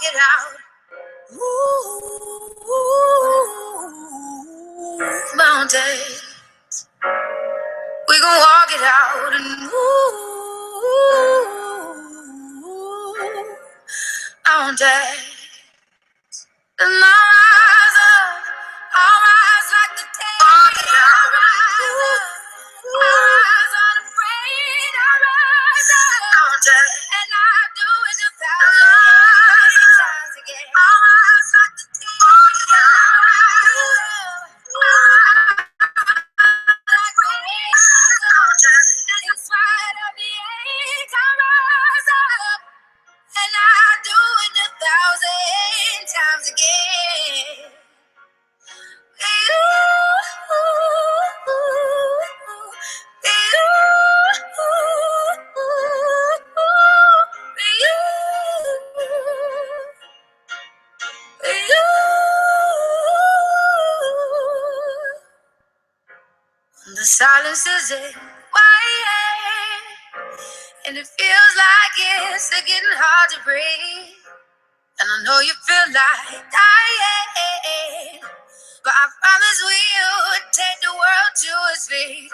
it out. Ooh, mountains. We gon' walk it out and mountains. And I'll rise up, I'll rise like the day. I'll rise up, I'll rise unafraid. I'll rise up, and I'll do it 1,000 times again. I'll rise like the day. And I'll rise up, like the wind. And in spite of the ache, I'll rise up. And I do it 1,000 times again. The silence is it quiet, and it feels like it's getting hard to breathe. And I know you feel like dying, but I promise we'll take the world to its feet.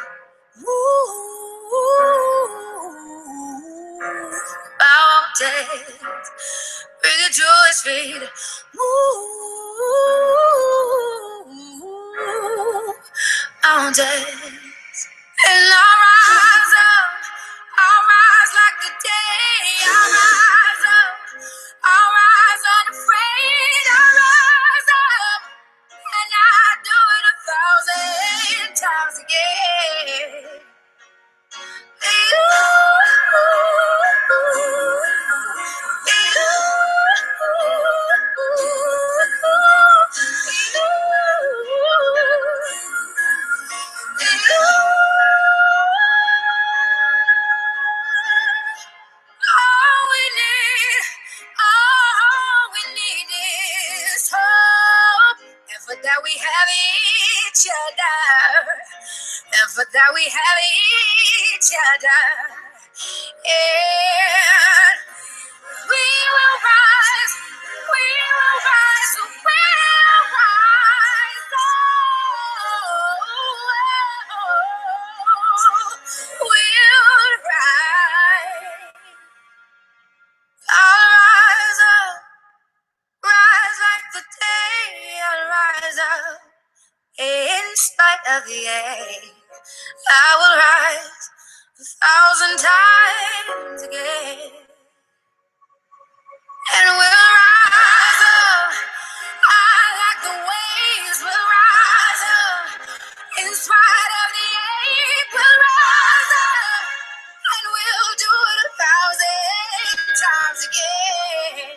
Mountains, bring it to its feet. Mountains. And I'll rise up, I'll rise like the day. I'll rise up, I'll rise unafraid. I'll rise up, and I'll do it 1,000 times again. All we need is hope, and for that we have each other, and for that we have each other, and we will rise, we will rise, we'll rise, we'll rise. I'll rise up, rise like the day. I'll rise up in spite of the ache. I will rise 1,000 times again, and we'll rise up. I like the waves will rise up in spite of the ache. We'll rise up, and we'll do it 1,000 times again.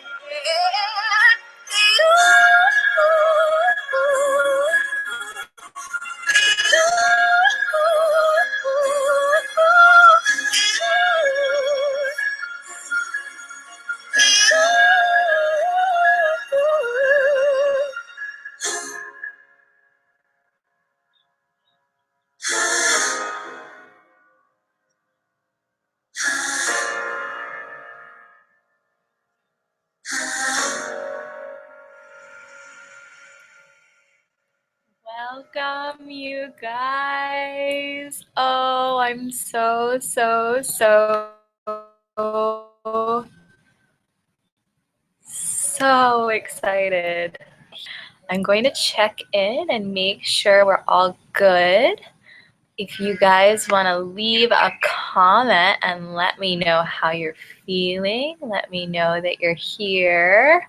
Welcome, you guys. Oh, I'm so excited. I'm going to check in and make sure we're all good. If you guys want to leave a comment and let me know how you're feeling, let me know that you're here.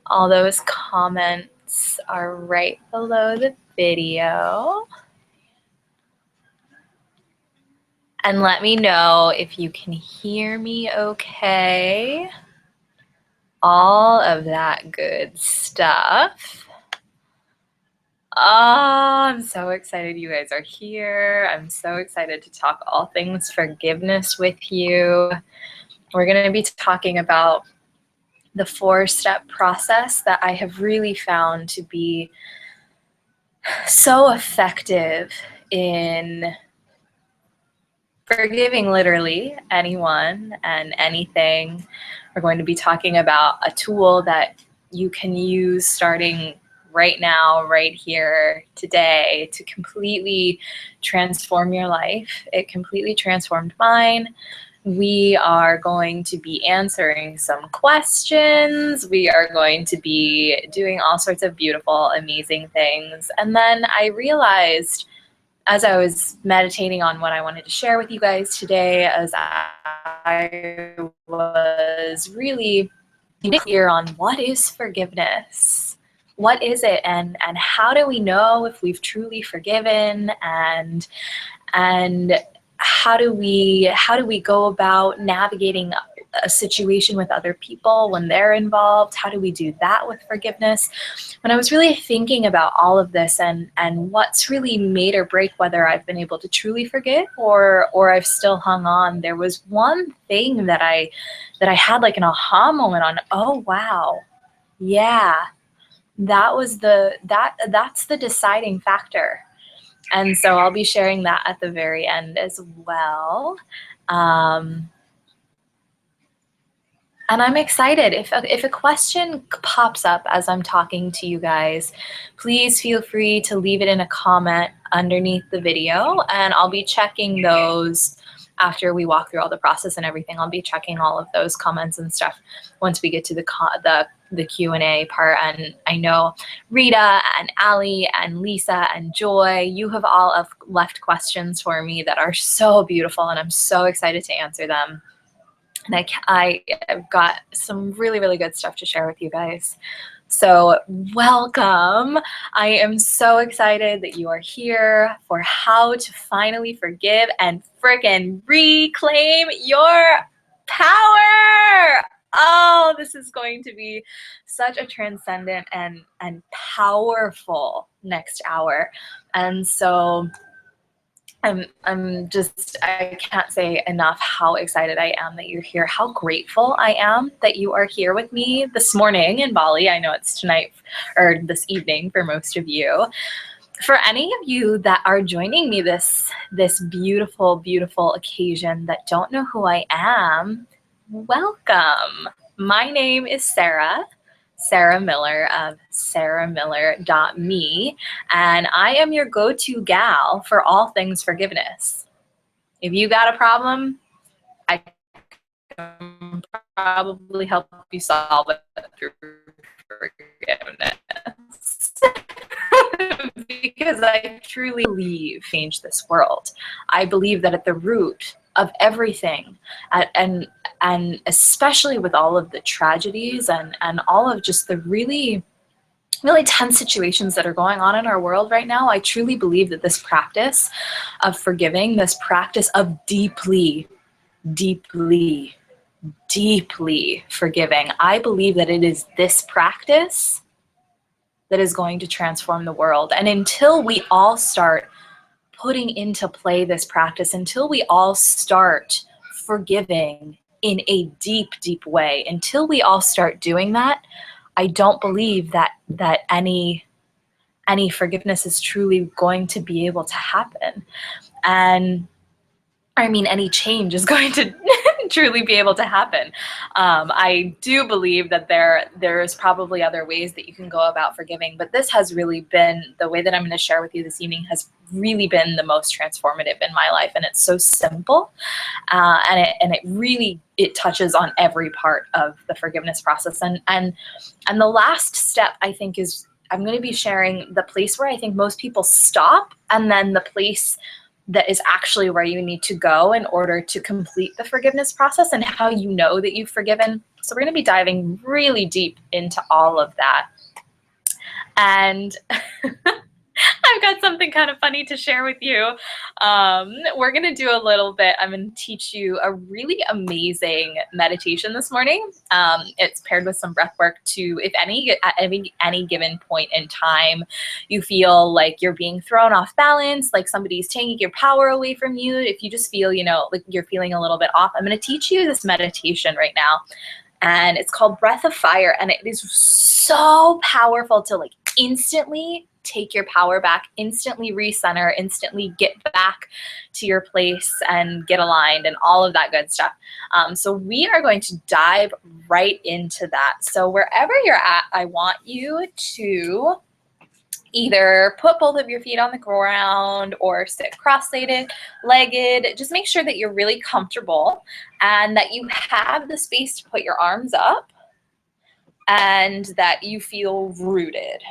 All those comments are right below the video. And let me know if you can hear me okay. All of that good stuff. Oh, I'm so excited you guys are here. I'm so excited to talk all things forgiveness with you. We're going to be talking about the 4-step process that I have really found to be so effective in forgiving literally anyone and anything, We're going to be talking about a tool that you can use starting right now, right here, today, to completely transform your life. It completely transformed mine. We are going to be answering some questions. We are going to be doing all sorts of beautiful, amazing things. And then I realized, as I was meditating on what I wanted to share with you guys today, as I was really clear on what is forgiveness, what is it, and how do we know if we've truly forgiven, and how do we go about navigating a situation with other people when they're involved? How do we do that with forgiveness? When I was really thinking about all of this and what's really made or break whether I've been able to truly forgive or I've still hung on, there was one thing that I had like an aha moment on. Oh wow, yeah, that's the deciding factor. And so I'll be sharing that at the very end as well. And I'm excited. If a question pops up as I'm talking to you guys, please feel free to leave it in a comment underneath the video, and I'll be checking those after we walk through all the process and everything. I'll be checking all of those comments and stuff once we get to the Q&A part. And I know Rita and Ali and Lisa and Joy, you have all left questions for me that are so beautiful, and I'm so excited to answer them. And I have got some really, really good stuff to share with you guys. So welcome. I am so excited that you are here for how to finally forgive and frickin' reclaim your power. Oh, this is going to be such a transcendent and powerful next hour. And so I can't say enough how excited I am that you're here, how grateful I am that you are here with me this morning in Bali. I know it's tonight or this evening for most of you. For any of you that are joining me this beautiful, beautiful occasion that don't know who I am, welcome. My name is Sarah Miller of sarahmiller.me, and I am your go-to gal for all things forgiveness. If you got a problem, I can probably help you solve it through forgiveness. Because I truly believe change this world. I believe that at the root of everything, and especially with all of the tragedies and all of just the really, really tense situations that are going on in our world right now, I truly believe that this practice of forgiving, this practice of deeply, deeply, deeply forgiving, I believe that it is this practice that is going to transform the world. And until we all start putting into play this practice, until we all start forgiving in a deep, deep way, until we all start doing that, I don't believe that any forgiveness is truly going to be able to happen. And I mean, any change is going to truly be able to happen. I do believe that there's probably other ways that you can go about forgiving, but this has really been, the way that I'm going to share with you this evening has really been the most transformative in my life. And it's so simple, and it really touches on every part of the forgiveness process. And the last step, I think, is I'm going to be sharing the place where I think most people stop, and then the place that is actually where you need to go in order to complete the forgiveness process, and how you know that you've forgiven. So we're going to be diving really deep into all of that. And I've got something kind of funny to share with you. We're going to do a little bit, I'm going to teach you a really amazing meditation this morning. It's paired with some breath work to, if at any given point in time, you feel like you're being thrown off balance, like somebody's taking your power away from you. If you just feel, like you're feeling a little bit off, I'm going to teach you this meditation right now. And it's called Breath of Fire. And it is so powerful to like instantly take your power back, instantly recenter, instantly get back to your place and get aligned and all of that good stuff. So we are going to dive right into that. So wherever you're at, I want you to either put both of your feet on the ground or sit cross-legged. Just make sure that you're really comfortable and that you have the space to put your arms up and that you feel rooted.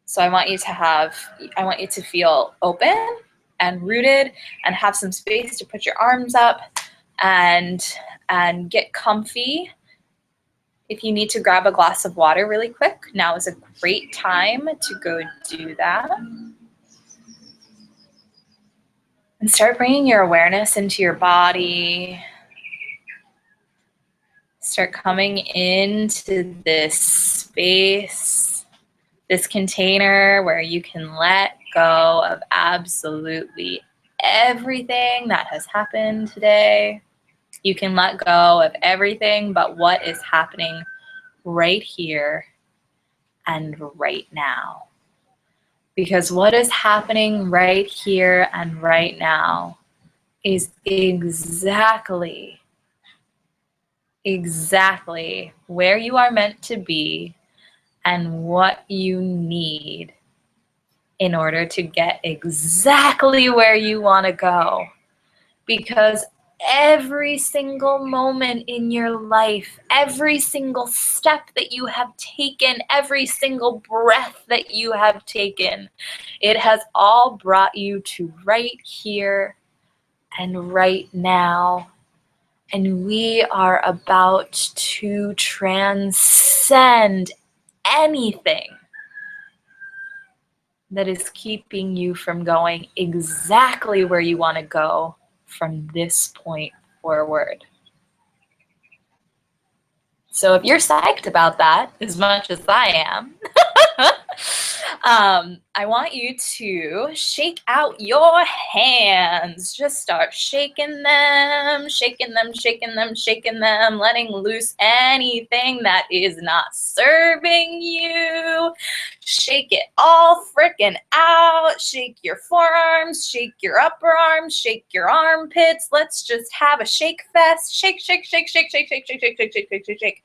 So I want you to feel open and rooted and have some space to put your arms up and get comfy. If you need to grab a glass of water really quick, now is a great time to go do that. And start bringing your awareness into your body. Start coming into this space, this container where you can let go of absolutely everything that has happened today. You can let go of everything but what is happening right here and right now. Because what is happening right here and right now is exactly where you are meant to be and what you need in order to get exactly where you want to go. Because every single moment in your life, every single step that you have taken, every single breath that you have taken, it has all brought you to right here and right now. And we are about to transcend anything that is keeping you from going exactly where you want to go from this point forward. So if you're psyched about that as much as I am, I want you to shake out your hands. Just start shaking them, shaking them, shaking them, shaking them, letting loose anything that is not serving you. Shake it all frickin' out. Shake your forearms, shake your upper arms, shake your armpits. Let's just have a shake fest. Shake, shake, shake, shake, shake, shake, shake, shake, shake, shake, shake, shake, shake.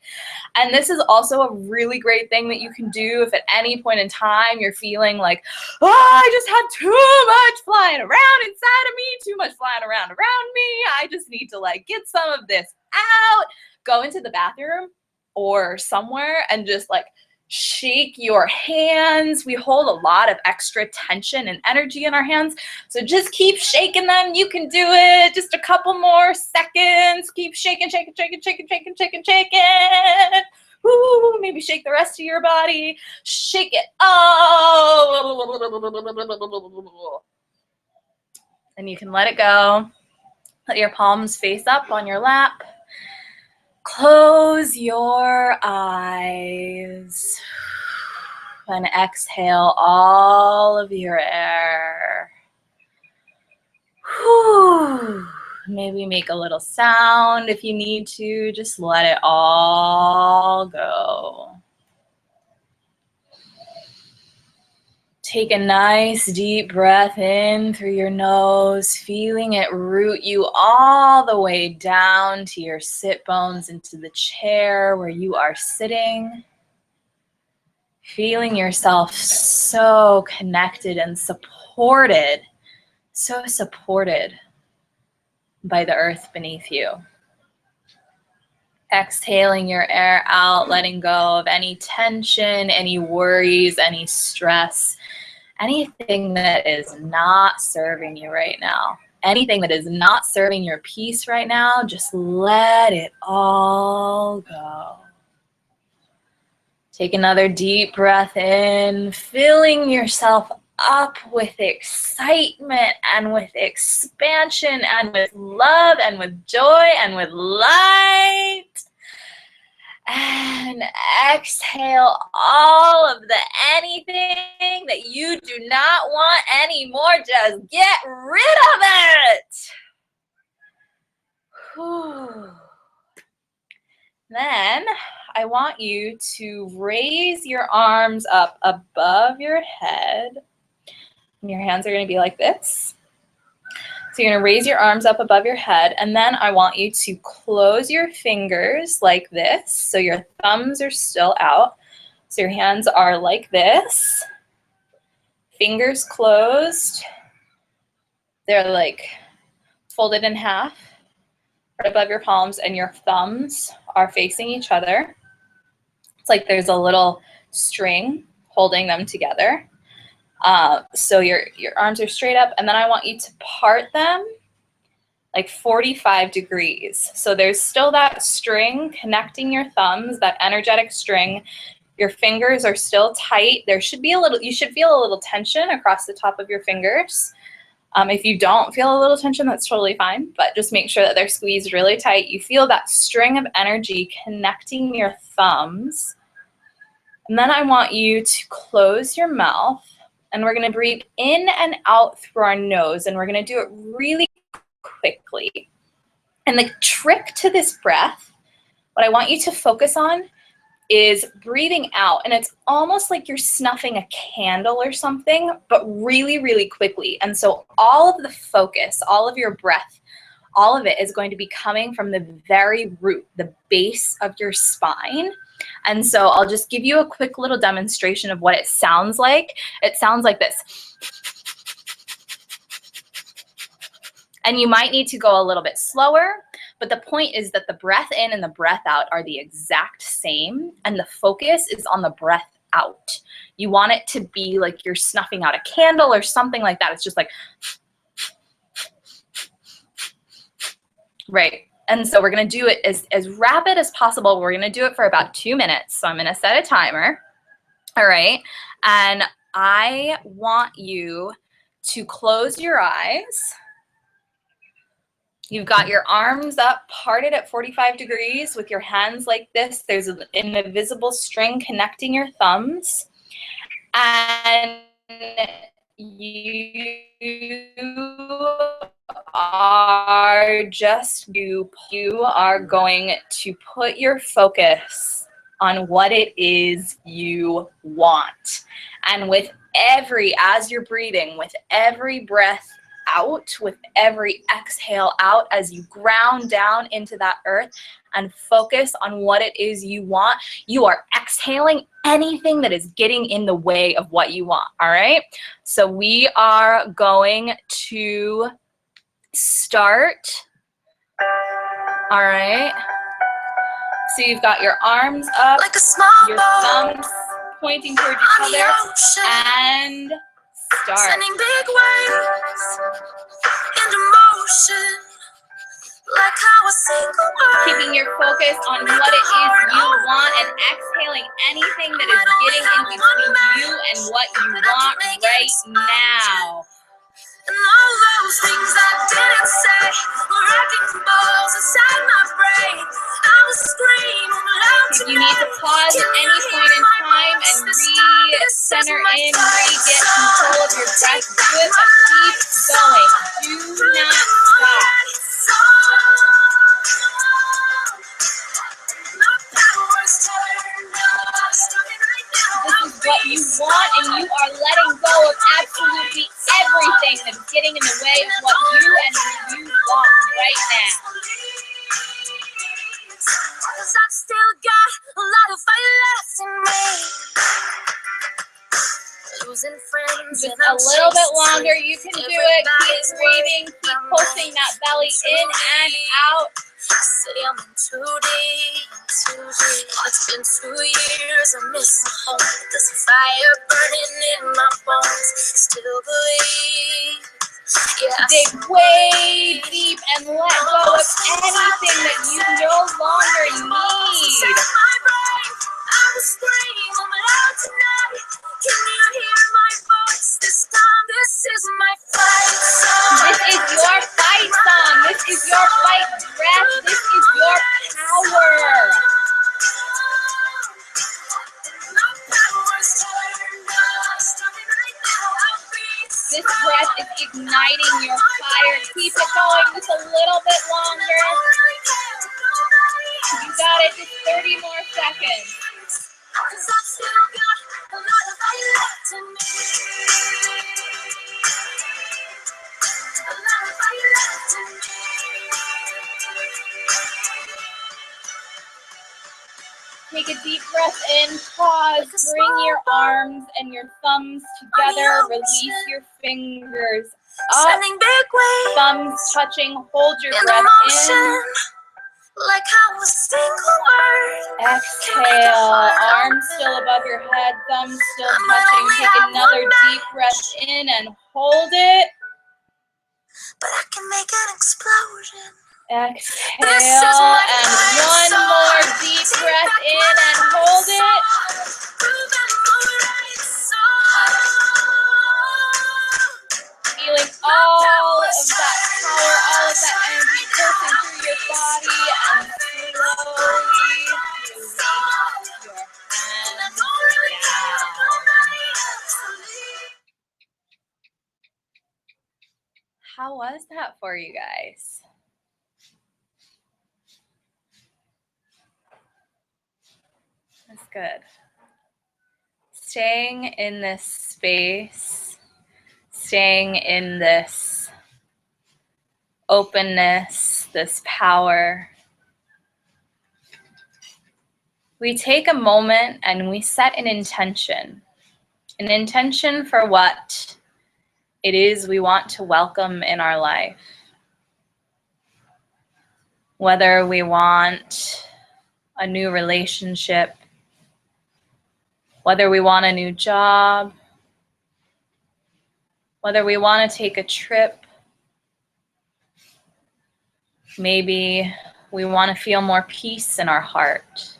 And this is also a really great thing that you can do if at any point in time you're feeling like, oh, I just had too much flying around inside of me, too much flying around me. I just need to like get some of this out. Go into the bathroom or somewhere and just like shake your hands. We hold a lot of extra tension and energy in our hands. So just keep shaking them. You can do it. Just a couple more seconds. Keep shaking, shaking, shaking, shaking, shaking, shaking, shaking. Woo, maybe shake the rest of your body. Shake it. Oh. And you can let it go. Let your palms face up on your lap. Close your eyes and exhale all of your air. Whew. Maybe make a little sound if you need to. Just let it all go. Take a nice deep breath in through your nose, feeling it root you all the way down to your sit bones, into the chair where you are sitting. Feeling yourself so connected and supported, so supported by the earth beneath you. Exhaling your air out, letting go of any tension, any worries, any stress, anything that is not serving you right now. Anything that is not serving your peace right now, just let it all go. Take another deep breath in, filling yourself up with excitement and with expansion and with love and with joy and with light. And exhale all of the anything that you do not want anymore. Just get rid of it. Whew. Then I want you to raise your arms up above your head. And your hands are going to be like this. So you're going to raise your arms up above your head, and then I want you to close your fingers like this, so your thumbs are still out. So your hands are like this, fingers closed. They're like folded in half right above your palms, and your thumbs are facing each other. It's like there's a little string holding them together. So your arms are straight up, and then I want you to part them like 45 degrees. So there's still that string connecting your thumbs, that energetic string. Your fingers are still tight. There should be a little, you should feel a little tension across the top of your fingers. If you don't feel a little tension, that's totally fine, but just make sure that they're squeezed really tight. You feel that string of energy connecting your thumbs. And then I want you to close your mouth, and we're going to breathe in and out through our nose, and we're going to do it really quickly. And the trick to this breath, what I want you to focus on is breathing out, and it's almost like you're snuffing a candle or something, but really, really quickly. And so all of the focus, all of your breath, all of it is going to be coming from the very root, the base of your spine. And so I'll just give you a quick little demonstration of what it sounds like. It sounds like this. And you might need to go a little bit slower, but the point is that the breath in and the breath out are the exact same, and the focus is on the breath out. You want it to be like you're snuffing out a candle or something like that. It's just like, right. And so we're going to do it as rapid as possible. We're going to do it for about 2 minutes. So I'm going to set a timer. All right. And I want you to close your eyes. You've got your arms up, parted at 45 degrees with your hands like this. There's an invisible string connecting your thumbs. And you are going to put your focus on what it is you want. And as you're breathing, with every breath out, with every exhale out, as you ground down into that earth and focus on what it is you want, you are exhaling anything that is getting in the way of what you want. All right, so we are going to start. All right, so you've got your arms up, like your thumbs pointing towards each other, and start. Sending big waves into motion, like how a single word. Keeping your focus on what it is you want and exhaling anything that is getting in between you and what you want right now. And all those things I didn't say were wrecking balls inside my brain. I was screaming loud. If you need to pause at any point in time and re-center in, re-get control of your breath, do it, but keep going. Do not stop. This is what you want, and you are letting go of absolutely everything that's getting in the way of what you want right now. Cause I've still got a lot of fight left in me. Losing friends. Just a little bit longer. You can do it. Keep breathing. Keep pushing that belly in and out. Say I'm in too deep. It's been 2 years, I miss my home. There's a fire burning in my bones. Still believe. Yeah, dig way deep and let go of anything that you no longer need. I will scream loud tonight. Can you hear my voice? This time, this is my fight song. This is your fight song. This is your fight breath. This is your power. This breath is igniting your fire. Keep it going just a little bit longer. You got it. Just 30 more seconds. 'Cause I still got a lot of fire left in me. A lot of fire left in me. Take a deep breath in, pause, bring your arms and your thumbs together, release your fingers up, Sending big waves thumbs touching, hold your in breath motion, in, like how a single word. exhale, arms still above your head, thumbs still touching, take another deep breath in and hold it, But I can make an explosion. exhale, and one more deep breath in and hold it. Feeling all of that power, all of that energy coursing through your body, and slowly release your hands down. How was that for you guys? That's good. Staying in this space, staying in this openness, this power. We take a moment and we set an intention for what it is we want to welcome in our life. Whether we want a new relationship, whether we want a new job, whether we want to take a trip, maybe we want to feel more peace in our heart.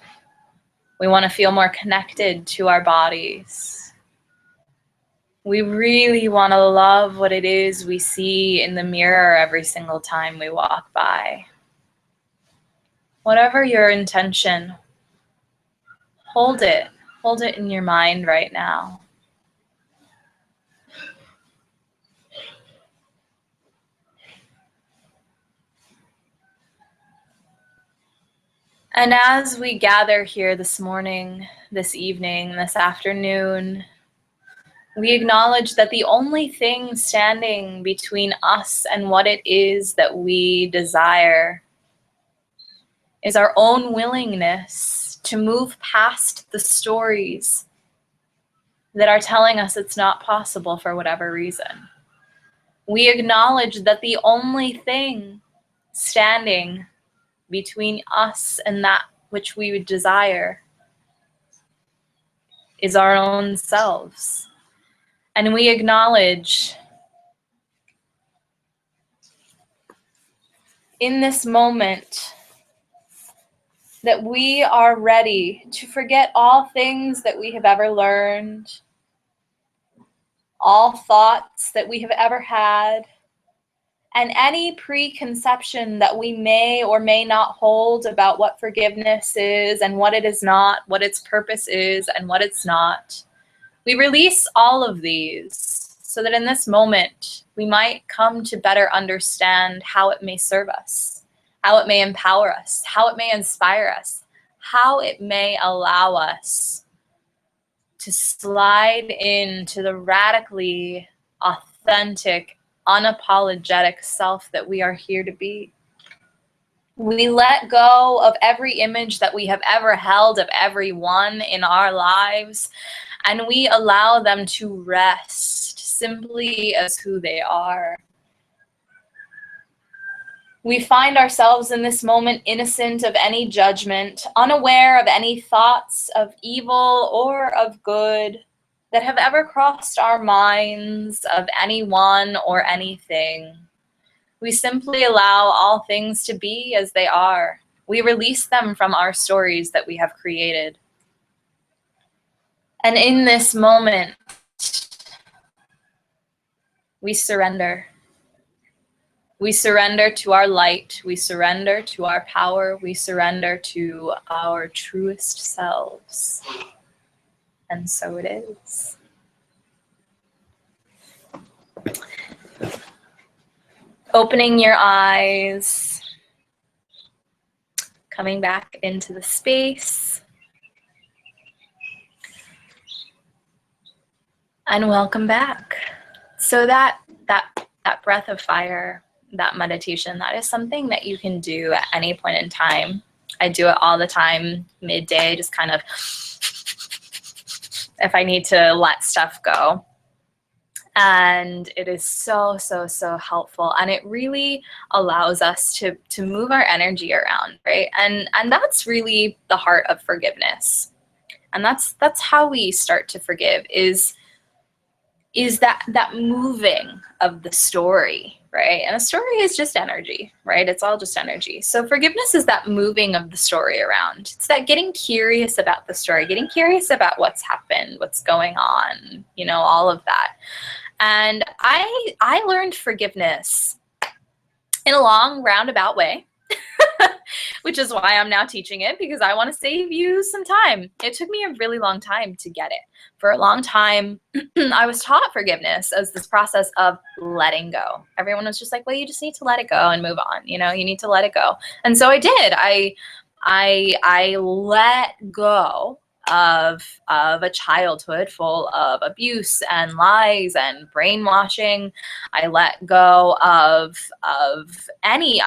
We want to feel more connected to our bodies. We really want to love what it is we see in the mirror every single time we walk by. Whatever your intention, hold it. Hold it in your mind right now. And as we gather here this morning, this evening, this afternoon, we acknowledge that the only thing standing between us and what it is that we desire is our own willingness to move past the stories that are telling us it's not possible for whatever reason. We acknowledge that the only thing standing between us and that which we would desire is our own selves. And we acknowledge in this moment that we are ready to forget all things that we have ever learned, all thoughts that we have ever had, and any preconception that we may or may not hold about what forgiveness is and what it is not, what its purpose is and what it's not. We release all of these so that in this moment we might come to better understand how it may serve us, how it may empower us, how it may inspire us, how it may allow us to slide into the radically authentic, unapologetic self that we are here to be. We let go of every image that we have ever held of everyone in our lives, and we allow them to rest simply as who they are. We find ourselves in this moment innocent of any judgment, unaware of any thoughts of evil or of good that have ever crossed our minds of anyone or anything. We simply allow all things to be as they are. We release them from our stories that we have created. And in this moment, we surrender. We surrender to our light. We surrender to our power. We surrender to our truest selves. And so it is. Opening your eyes, coming back into the space. And welcome back. So that breath of fire, that meditation, that is something that you can do at any point in time. I do it all the time, midday, just kind of, if I need to let stuff go. And it is so, so, so helpful. And it really allows us to move our energy around, right? And that's really the heart of forgiveness. And that's how we start to forgive, is that moving of the story, right? And a story is just energy, right? It's all just energy. So forgiveness is that moving of the story around. It's that getting curious about the story, getting curious about what's happened, what's going on, you know, all of that. And I learned forgiveness in a long roundabout way, which is why I'm now teaching it, because I want to save you some time. It took me a really long time to get it. For a long time, I was taught forgiveness as this process of letting go. Everyone was just like, well, you just need to let it go and move on. You know, you need to let it go. And so I did. I let go of a childhood full of abuse and lies and brainwashing. I let go of any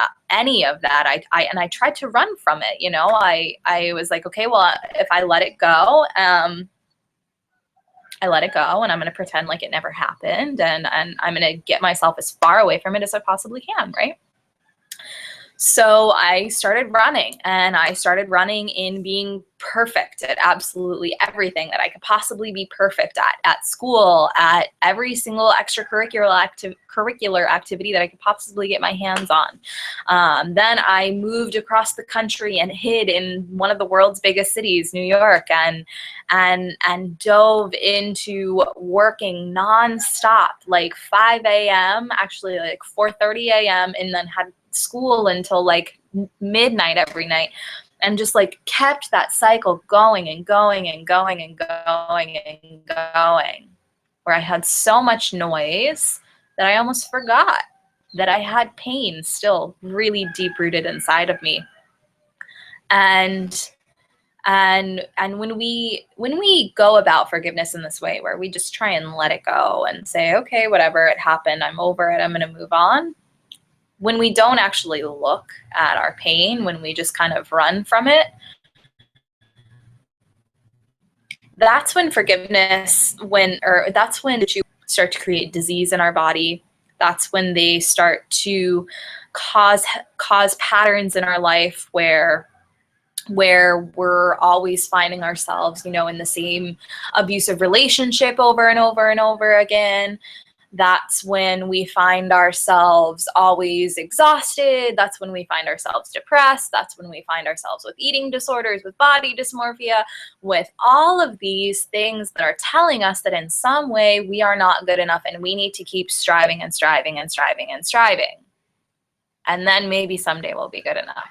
of that. I tried to run from it. You know, I was like, okay, well, if I let it go, I let it go, and I'm going to pretend like it never happened, and I'm going to get myself as far away from it as I possibly can, right? So I started running, and I started running in being perfect at absolutely everything that I could possibly be perfect at school, at every single extracurricular activity that I could possibly get my hands on. Then I moved across the country and hid in one of the world's biggest cities, New York, and dove into working nonstop, like 5 a.m., actually like 4:30 a.m., and then had school until like midnight every night, and just like kept that cycle going and going and going and going and going, where I had so much noise that I almost forgot that I had pain still really deep rooted inside of me. And when we go about forgiveness in this way, where we just try and let it go and say, okay, whatever, it happened, I'm over it, I'm going to move on. When we don't actually look at our pain, when we just kind of run from it, that's when forgiveness, that's when you start to create disease in our body. That's when they start to cause patterns in our life where we're always finding ourselves, you know, in the same abusive relationship over and over and over again. That's when we find ourselves always exhausted. That's when we find ourselves depressed. That's when we find ourselves with eating disorders, with body dysmorphia, with all of these things that are telling us that in some way we are not good enough and we need to keep striving and striving and striving and striving. And then maybe someday we'll be good enough.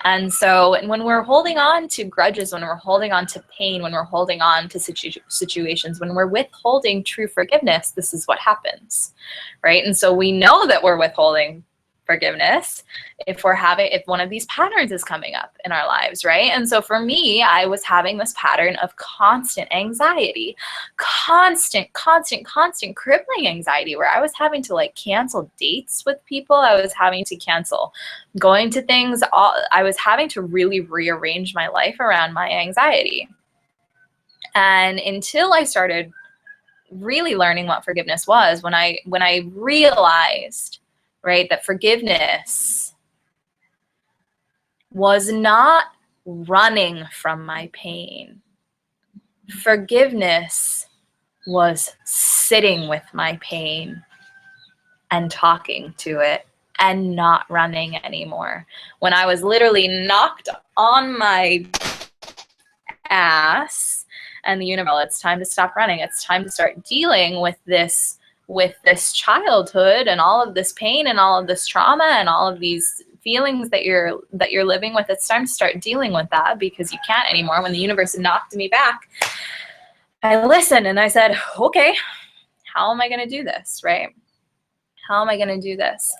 And so when we're holding on to grudges, when we're holding on to pain, when we're holding on to situations, when we're withholding true forgiveness, this is what happens, right? And so we know that we're withholding forgiveness if one of these patterns is coming up in our lives, right? And so for me, I was having this pattern of constant anxiety, constant crippling anxiety, where I was having to like cancel dates with people. I was having to cancel going to things. I was having to really rearrange my life around my anxiety. And until I started really learning what forgiveness was, when I realized, right, that forgiveness was not running from my pain. Forgiveness was sitting with my pain and talking to it and not running anymore. When I was literally knocked on my ass and the universe, it's time to stop running. It's time to start dealing with this childhood and all of this pain and all of this trauma and all of these feelings that you're living with. It's time to start dealing with that, because you can't anymore. When the universe knocked me back, I listened and I said, okay, how am I going to do this, right? How am I going to do this?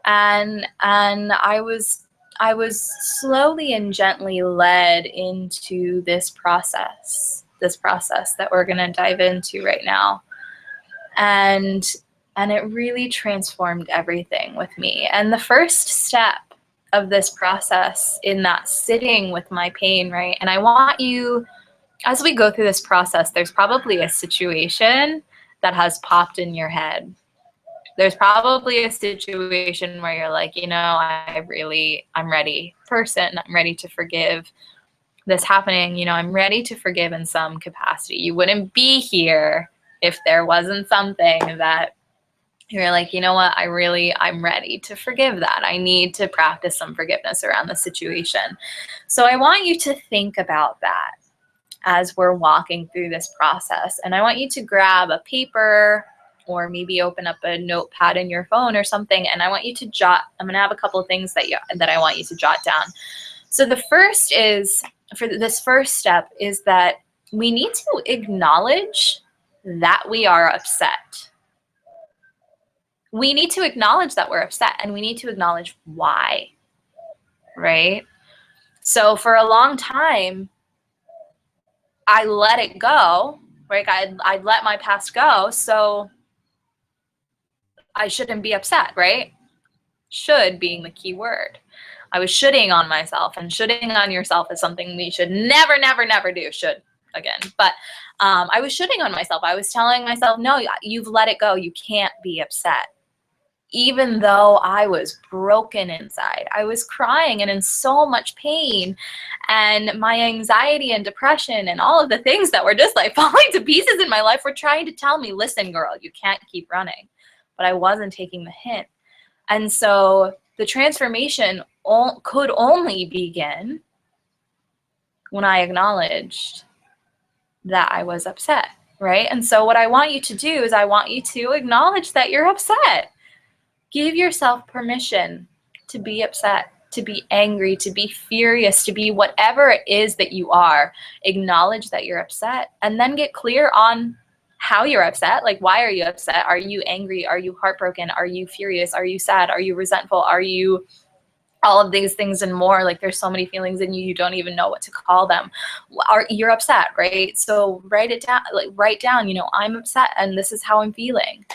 And I was I was slowly and gently led into this process that we're going to dive into right now. And it really transformed everything with me. And the first step of this process in that sitting with my pain, right? And I want you, as we go through this process, there's probably a situation that has popped in your head. There's probably a situation where you're like, you know, I'm ready, person, I'm ready to forgive this happening. You know, I'm ready to forgive in some capacity. You wouldn't be here if there wasn't something that you're like, you know what, I'm ready to forgive that. I need to practice some forgiveness around the situation. So I want you to think about that as we're walking through this process. And I want you to grab a paper or maybe open up a notepad in your phone or something. And I want you to jot, I'm going to have a couple of things that I want you to jot down. So the first is, for this first step, is that we need to acknowledge that we are upset. We need to acknowledge that we're upset, and we need to acknowledge why, right? So for a long time, I let it go, right? I'd let my past go, so I shouldn't be upset, right? Should being the key word. I was shoulding on myself, and shoulding on yourself is something we should never, never, never do. Should, again. But I was shoulding on myself. I was telling myself, no, you've let it go. You can't be upset. Even though I was broken inside, I was crying and in so much pain, and my anxiety and depression and all of the things that were just like falling to pieces in my life were trying to tell me, listen, girl, you can't keep running. But I wasn't taking the hint. And so the transformation could only begin when I acknowledged that I was upset, right? And so what I want you to do is I want you to acknowledge that you're upset. Give yourself permission to be upset, to be angry, to be furious, to be whatever it is that you are. Acknowledge that you're upset, and then get clear on how you're upset. Like, why are you upset? Are you angry? Are you heartbroken? Are you furious? Are you sad? Are you resentful? Are you all of these things and more? Like, there's so many feelings in you, you don't even know what to call them. You're upset, right? So write it down, like write down, you know, I'm upset and this is how I'm feeling.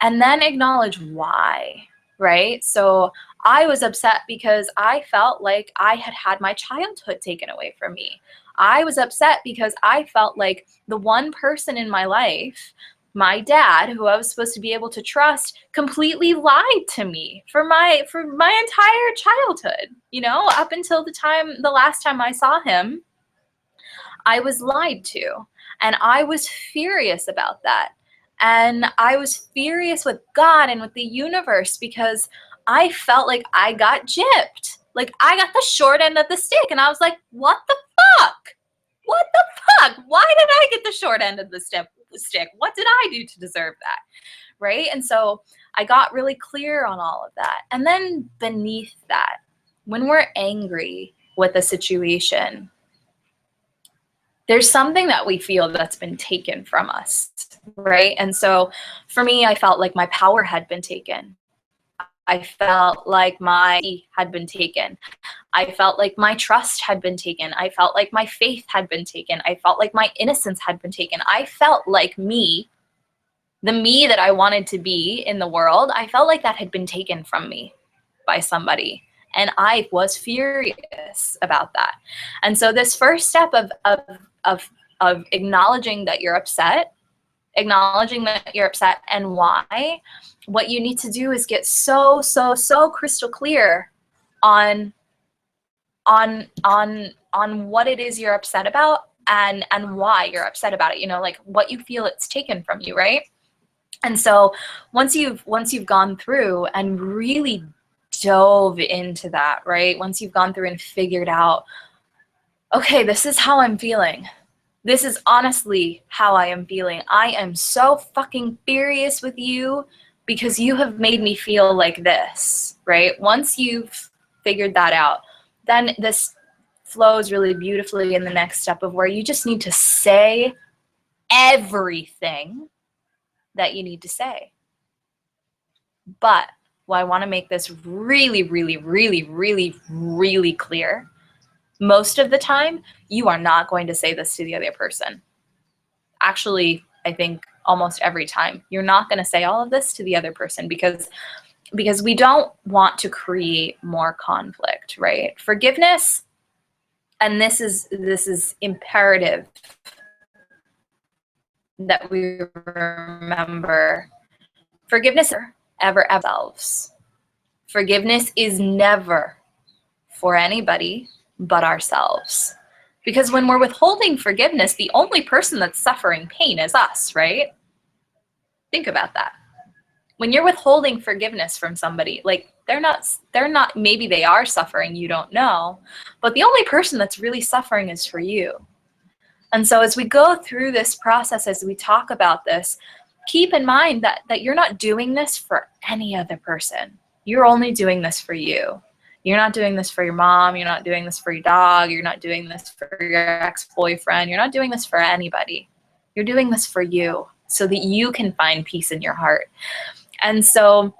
And then acknowledge why, right? So I was upset because I felt like I had had my childhood taken away from me. I was upset because I felt like the one person in my life, my dad, who I was supposed to be able to trust, completely lied to me for my entire childhood. You know, up until the last time I saw him, I was lied to, and I was furious about that. And I was furious with God and with the universe because I felt like I got gypped. Like, I got the short end of the stick. And I was like, what the fuck? What the fuck? Why did I get the short end of the stick? What did I do to deserve that? Right? And so I got really clear on all of that. And then beneath that, when we're angry with a situation, there's something that we feel that's been taken from us, right? And so for me, I felt like my power had been taken. I felt like my had been taken. I felt like my trust had been taken. I felt like my faith had been taken. I felt like my innocence had been taken. I felt like me, the me that I wanted to be in the world, I felt like that had been taken from me by somebody. And I was furious about that. And so this first step of acknowledging that you're upset, and why, what you need to do is get so crystal clear on what it is you're upset about and why you're upset about it. You know, like what you feel it's taken from you, right? And so once you've gone through and really dove into that, right? Once you've gone through and figured out, okay, this is how I'm feeling. This is honestly how I am feeling. I am so fucking furious with you because you have made me feel like this, right? Once you've figured that out, then this flows really beautifully in the next step of where you just need to say everything that you need to say. But well, I want to make this really, really, really, really, really clear. Most of the time, you are not going to say this to the other person. Actually, I think almost every time, you're not going to say all of this to the other person because we don't want to create more conflict, right? Forgiveness, and this is imperative that we remember, forgiveness ever ourselves. Forgiveness is never for anybody but ourselves. Because when we're withholding forgiveness, the only person that's suffering pain is us, right? Think about that. When you're withholding forgiveness from somebody, like they're not, maybe they are suffering, you don't know, but the only person that's really suffering is for you. And so as we go through this process, as we talk about this, keep in mind that you're not doing this for any other person. You're only doing this for you. You're not doing this for your mom. You're not doing this for your dog. You're not doing this for your ex-boyfriend. You're not doing this for anybody. You're doing this for you so that you can find peace in your heart. And so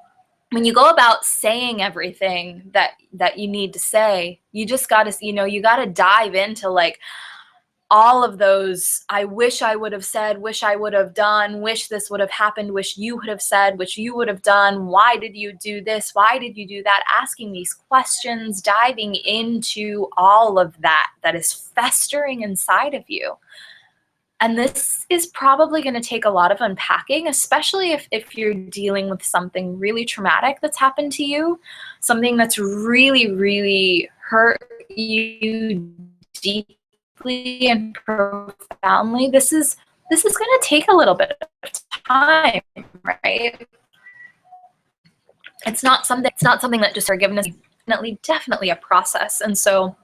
when you go about saying everything that you need to say, you just got to, you got to dive into like all of those, I wish I would have said, wish I would have done, wish this would have happened, wish you would have said, wish you would have done, why did you do this, why did you do that, asking these questions, diving into all of that is festering inside of you. And this is probably going to take a lot of unpacking, especially if you're dealing with something really traumatic that's happened to you, something that's really, really hurt you deeply and profoundly. This is going to take a little bit of time, right? It's not something that just forgiveness is definitely a process. And so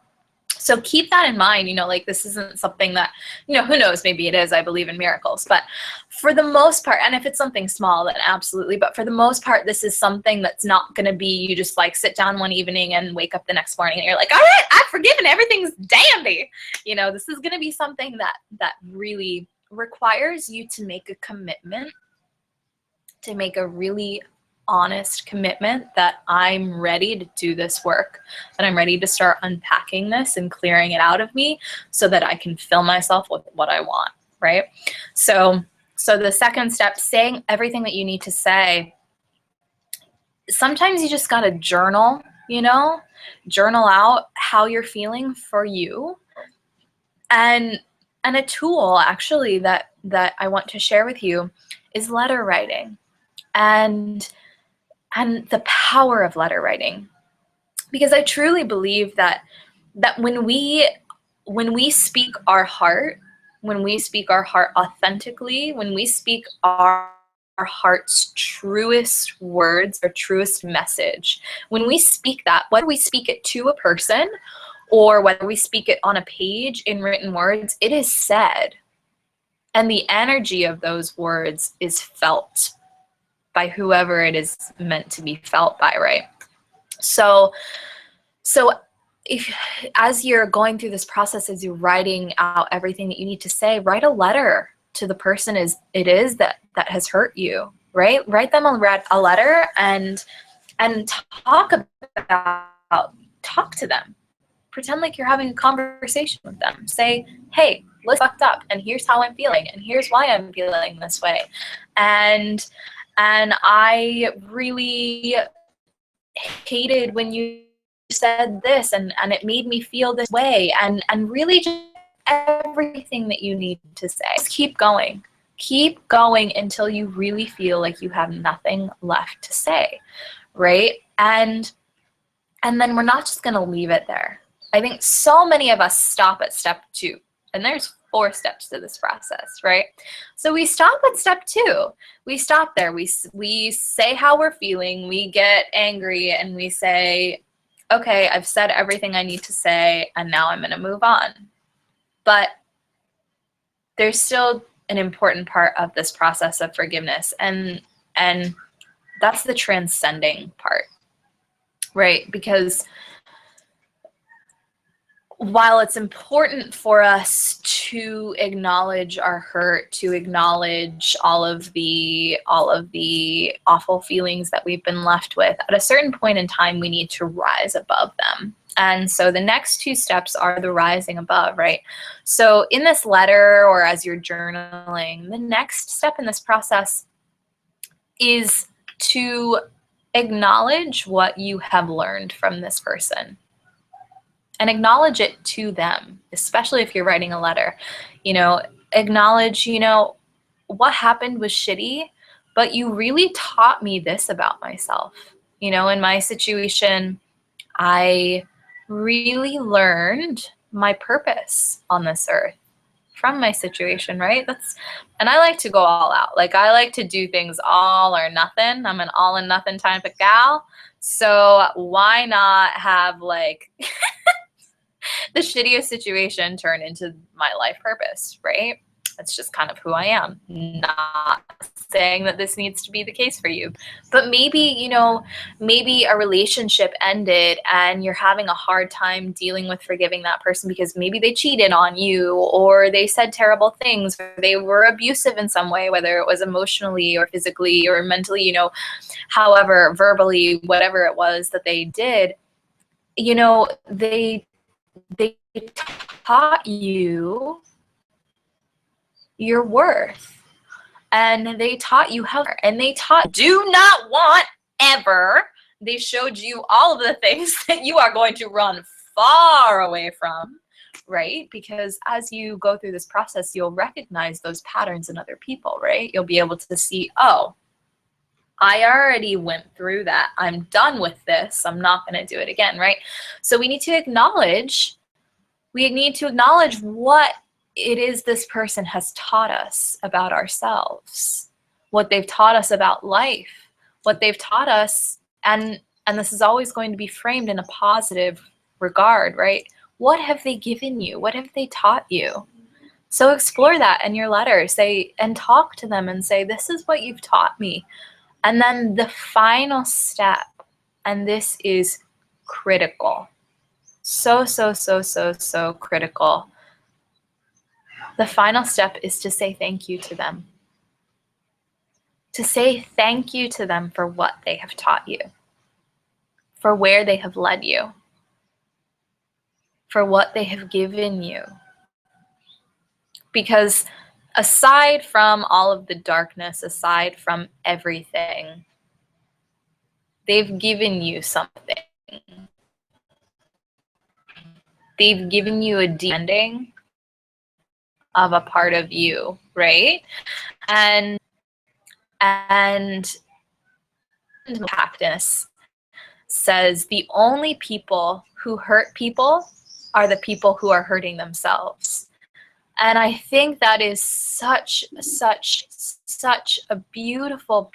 keep that in mind, like this isn't something that, who knows, maybe it is, I believe in miracles, but for the most part, and if it's something small, then absolutely, but for the most part, this is something that's not going to be, you just like sit down one evening and wake up the next morning and you're like, all right, I've forgiven, everything's dandy. This is going to be something that really requires you to make a commitment, to make a really honest commitment that I'm ready to do this work, that I'm ready to start unpacking this and clearing it out of me so that I can fill myself with what I want, right? So the second step, saying everything that you need to say. Sometimes you just got to journal, journal out how you're feeling for you. And a tool actually that I want to share with you is letter writing. And the power of letter writing, because I truly believe that when we speak our heart, when we speak our heart authentically, when we speak our heart's truest words or truest message, when we speak that, whether we speak it to a person or whether we speak it on a page in written words, it is said, and the energy of those words is felt by whoever it is meant to be felt by, right? So if, as you're going through this process, as you're writing out everything that you need to say, write a letter to the person that has hurt you, right? Write them a letter and talk to them. Pretend like you're having a conversation with them. Say, hey, let's fucked up, and here's how I'm feeling, and here's why I'm feeling this way. And I really hated when you said this, and it made me feel this way, and really just everything that you need to say. Just keep going until you really feel like you have nothing left to say, right? And then we're not just going to leave it there. I think so many of us stop at step 2, and there's 4 steps to this process, right? So we stop at step 2. We stop there. We say how we're feeling. We get angry and we say, okay, I've said everything I need to say, and now I'm going to move on. But there's still an important part of this process of forgiveness, and that's the transcending part, right? Because while it's important for us to acknowledge our hurt, to acknowledge all of the awful feelings that we've been left with, at a certain point in time, we need to rise above them. And so the next two steps are the rising above, right? So in this letter, or as you're journaling, the next step in this process is to acknowledge what you have learned from this person. And acknowledge it to them, especially if you're writing a letter. You know, acknowledge, you know, what happened was shitty, but you really taught me this about myself. You know, in my situation, I really learned my purpose on this earth from my situation, right? And I like to go all out. Like, I like to do things all or nothing. I'm an all and nothing type of gal. So why not have like the shittiest situation turn into my life purpose, right? That's just kind of who I am. Not saying that this needs to be the case for you, but maybe, you know, maybe a relationship ended and you're having a hard time dealing with forgiving that person because maybe they cheated on you, or they said terrible things, or they were abusive in some way, whether it was emotionally or physically or mentally, you know, however, verbally, whatever it was that they did. You know, they taught you your worth, and they taught you how, and they taught do not want ever. They showed you all of the things that you are going to run far away from, right? Because as you go through this process, you'll recognize those patterns in other people, right? You'll be able to see, oh, I already went through that. I'm done with this. I'm not going to do it again, right? So we need to acknowledge what it is this person has taught us about ourselves, what they've taught us about life, what they've taught us, and this is always going to be framed in a positive regard, right? What have they given you? What have they taught you? So explore that in your letter. Say, and talk to them and say, this is what you've taught me. And then the final step, and this is critical. So critical. The final step is to say thank you to them. To say thank you to them for what they have taught you, for where they have led you, for what they have given you. Because aside from all of the darkness, aside from everything, they've given you something. They've given you a deep ending of a part of you, right? And practice says the only people who hurt people are the people who are hurting themselves. And I think that is such a beautiful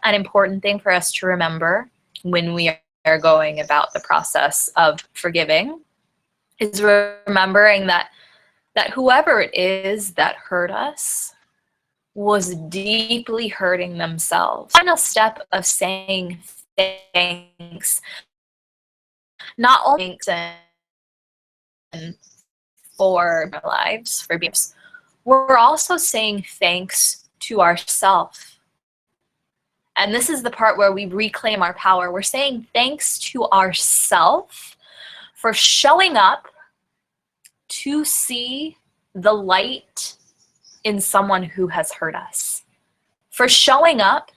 and important thing for us to remember when we are going about the process of forgiving, is remembering that whoever it is that hurt us was deeply hurting themselves. Final step of saying thanks, not only for our lives, for being, we're also saying thanks to ourselves. And this is the part where we reclaim our power. We're saying thanks to ourselves for showing up to see the light in someone who has hurt us, for showing up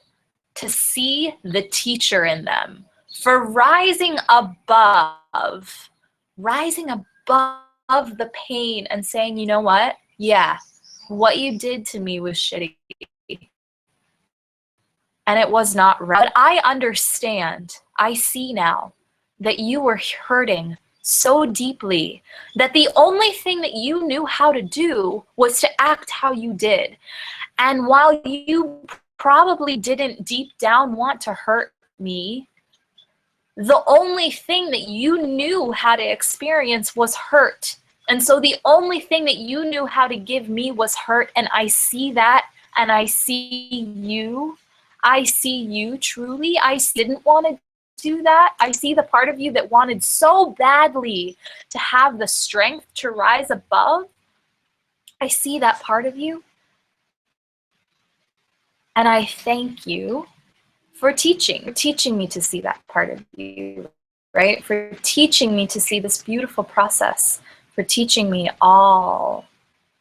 to see the teacher in them, for rising above the pain and saying, you know what? Yeah, what you did to me was shitty. And it was not right. But I understand, I see now that you were hurting so deeply that the only thing that you knew how to do was to act how you did. And while you probably didn't deep down want to hurt me, the only thing that you knew how to experience was hurt. And so the only thing that you knew how to give me was hurt. And I see that, and I see you. I see you truly. I didn't want to do that. I see the part of you that wanted so badly to have the strength to rise above. I see that part of you. And I thank you for teaching me to see that part of you, right? For teaching me to see this beautiful process, for teaching me all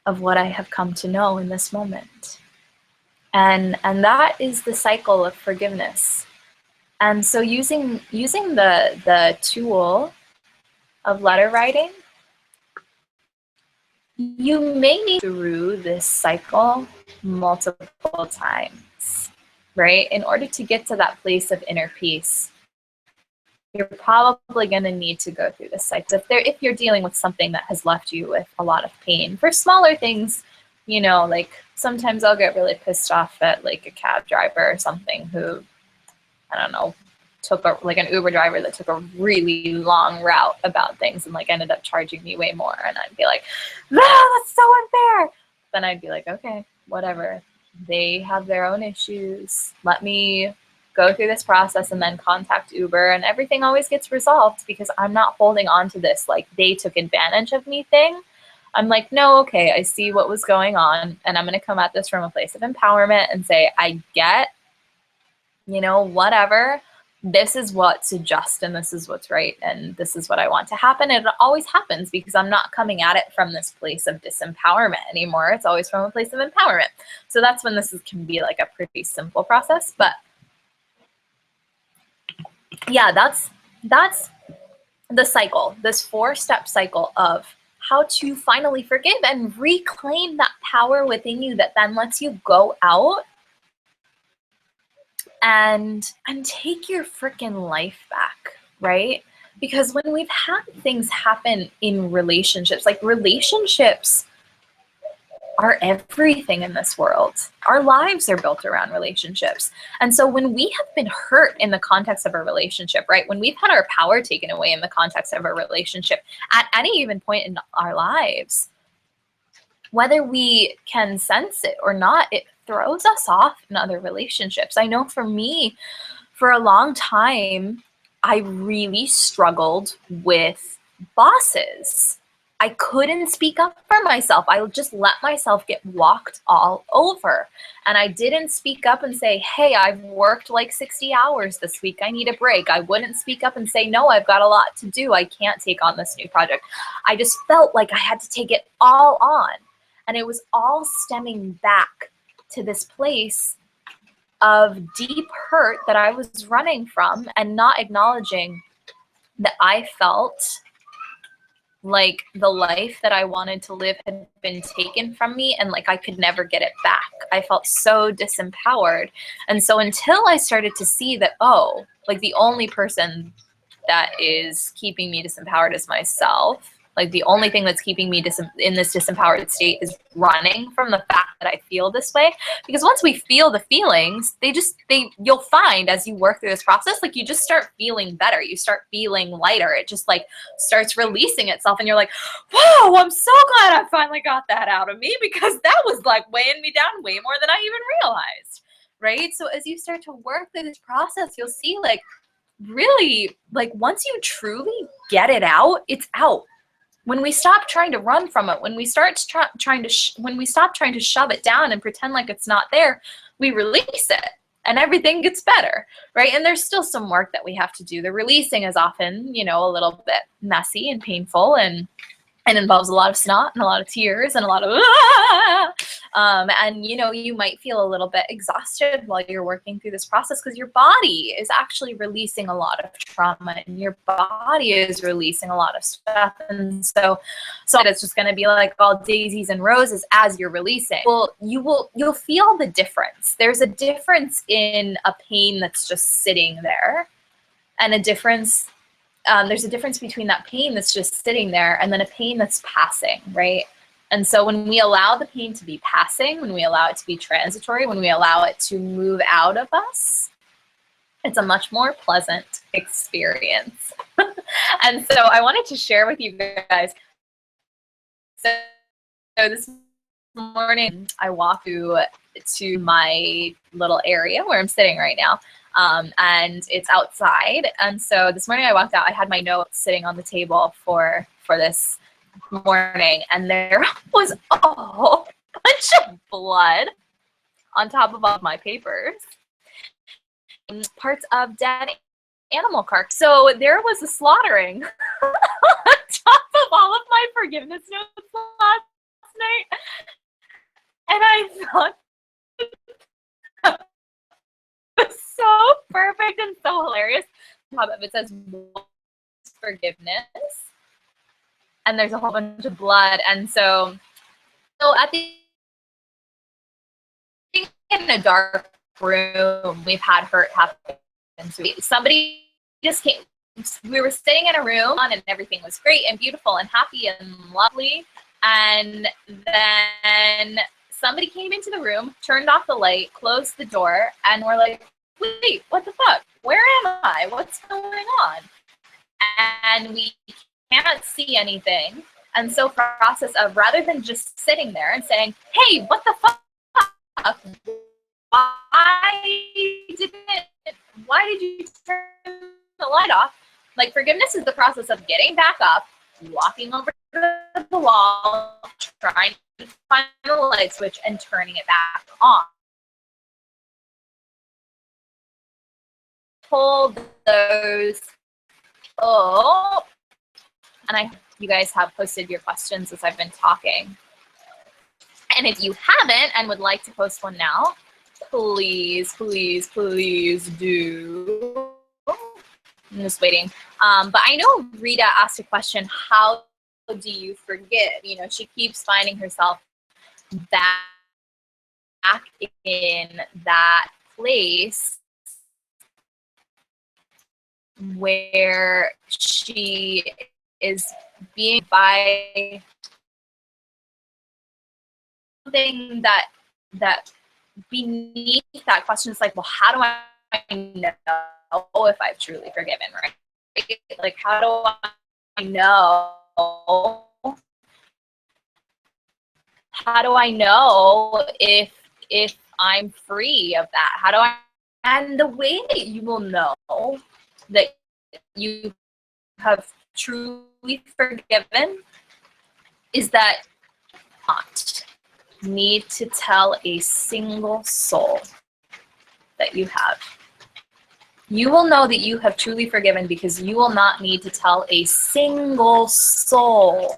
of what I have come to know in this moment. And that is the cycle of forgiveness. And so using the tool of letter writing, you may need to through this cycle multiple times, right? In order to get to that place of inner peace, you're probably going to need to go through this cycle. If you're dealing with something that has left you with a lot of pain, for smaller things, you know, like sometimes I'll get really pissed off at like a cab driver or something who, I don't know, took like an Uber driver that took a really long route about things and like ended up charging me way more. And I'd be like, ah, that's so unfair. Then I'd be like, okay, whatever. They have their own issues. Let me go through this process and then contact Uber, and everything always gets resolved because I'm not holding on to this like they took advantage of me thing. I'm like, no, okay, I see what was going on, and I'm going to come at this from a place of empowerment and say, I get, you know, whatever. This is what's just, and this is what's right, and this is what I want to happen. And it always happens because I'm not coming at it from this place of disempowerment anymore. It's always from a place of empowerment. So that's when can be like a pretty simple process. But yeah, that's the cycle, this 4-step cycle of how to finally forgive and reclaim that power within you that then lets you go out and take your freaking life back, right? Because when we've had things happen in relationships, like relationships are everything in this world. Our lives are built around relationships. And so when we have been hurt in the context of a relationship, right? When we've had our power taken away in the context of a relationship at any given point in our lives, whether we can sense it or not, it throws us off in other relationships. I know for me, for a long time, I really struggled with bosses. I couldn't speak up for myself. I would just let myself get walked all over. And I didn't speak up and say, hey, I've worked like 60 hours this week. I need a break. I wouldn't speak up and say, no, I've got a lot to do. I can't take on this new project. I just felt like I had to take it all on. And it was all stemming back to this place of deep hurt that I was running from and not acknowledging that I felt like the life that I wanted to live had been taken from me and like I could never get it back. I felt so disempowered. And so until I started to see that, oh, like the only person that is keeping me disempowered is myself. Like the only thing that's keeping me in this disempowered state is running from the fact that I feel this way. Because once we feel the feelings, you'll find as you work through this process, like you just start feeling better. You start feeling lighter. It just like starts releasing itself. And you're like, whoa, I'm so glad I finally got that out of me because that was like weighing me down way more than I even realized. Right? So as you start to work through this process, you'll see like really like once you truly get it out, it's out. When we stop trying to run from it, when we start trying to shove it down and pretend like it's not there, we release it and everything gets better, right? And there's still some work that we have to do. The releasing is often, you know, a little bit messy and painful and involves a lot of snot and a lot of tears and a lot of and you know, you might feel a little bit exhausted while you're working through this process because your body is actually releasing a lot of trauma and your body is releasing a lot of stuff. And so it's just going to be like all daisies and roses as you're releasing. Well, you'll feel the difference. There's a difference in a pain that's just sitting there and a difference. There's a difference between that pain that's just sitting there and then a pain that's passing, right? And so when we allow the pain to be passing, when we allow it to be transitory, when we allow it to move out of us, it's a much more pleasant experience. And so I wanted to share with you guys. So this morning I walked to my little area where I'm sitting right now. and it's outside. And so this morning I walked out, I had my notes sitting on the table for this morning, and there was a whole bunch of blood on top of all of my papers, parts of dead animal carcass. So there was a slaughtering on top of all of my forgiveness notes last night, and I thought it was so perfect and so hilarious. On top of it says forgiveness, and there's a whole bunch of blood. And so at the in a dark room, we've had hurt happen. So somebody just came. We were sitting in a room, and everything was great and beautiful and happy and lovely. And then somebody came into the room, turned off the light, closed the door, and we're like, wait, what the fuck? Where am I? What's going on? And we cannot see anything. And so process of, rather than just sitting there and saying, hey, what the fuck? Why did you turn the light off? Like, forgiveness is the process of getting back up, walking over to the wall, trying to find the light switch, and turning it back on. Hold those. Oh, and you guys have posted your questions as I've been talking. And if you haven't and would like to post one now, please, please, please do. I'm just waiting. But I know Rita asked a question, how do you forgive? You know, she keeps finding herself back in that place where she is being by something that beneath that question is like, well, how do I know if I've truly forgiven, right? Like, how do I know? How do I know if I'm free of that? How do I? And the way that you will know that you have truly forgiven is that you not need to tell a single soul that you have. You will know that you have truly forgiven because you will not need to tell a single soul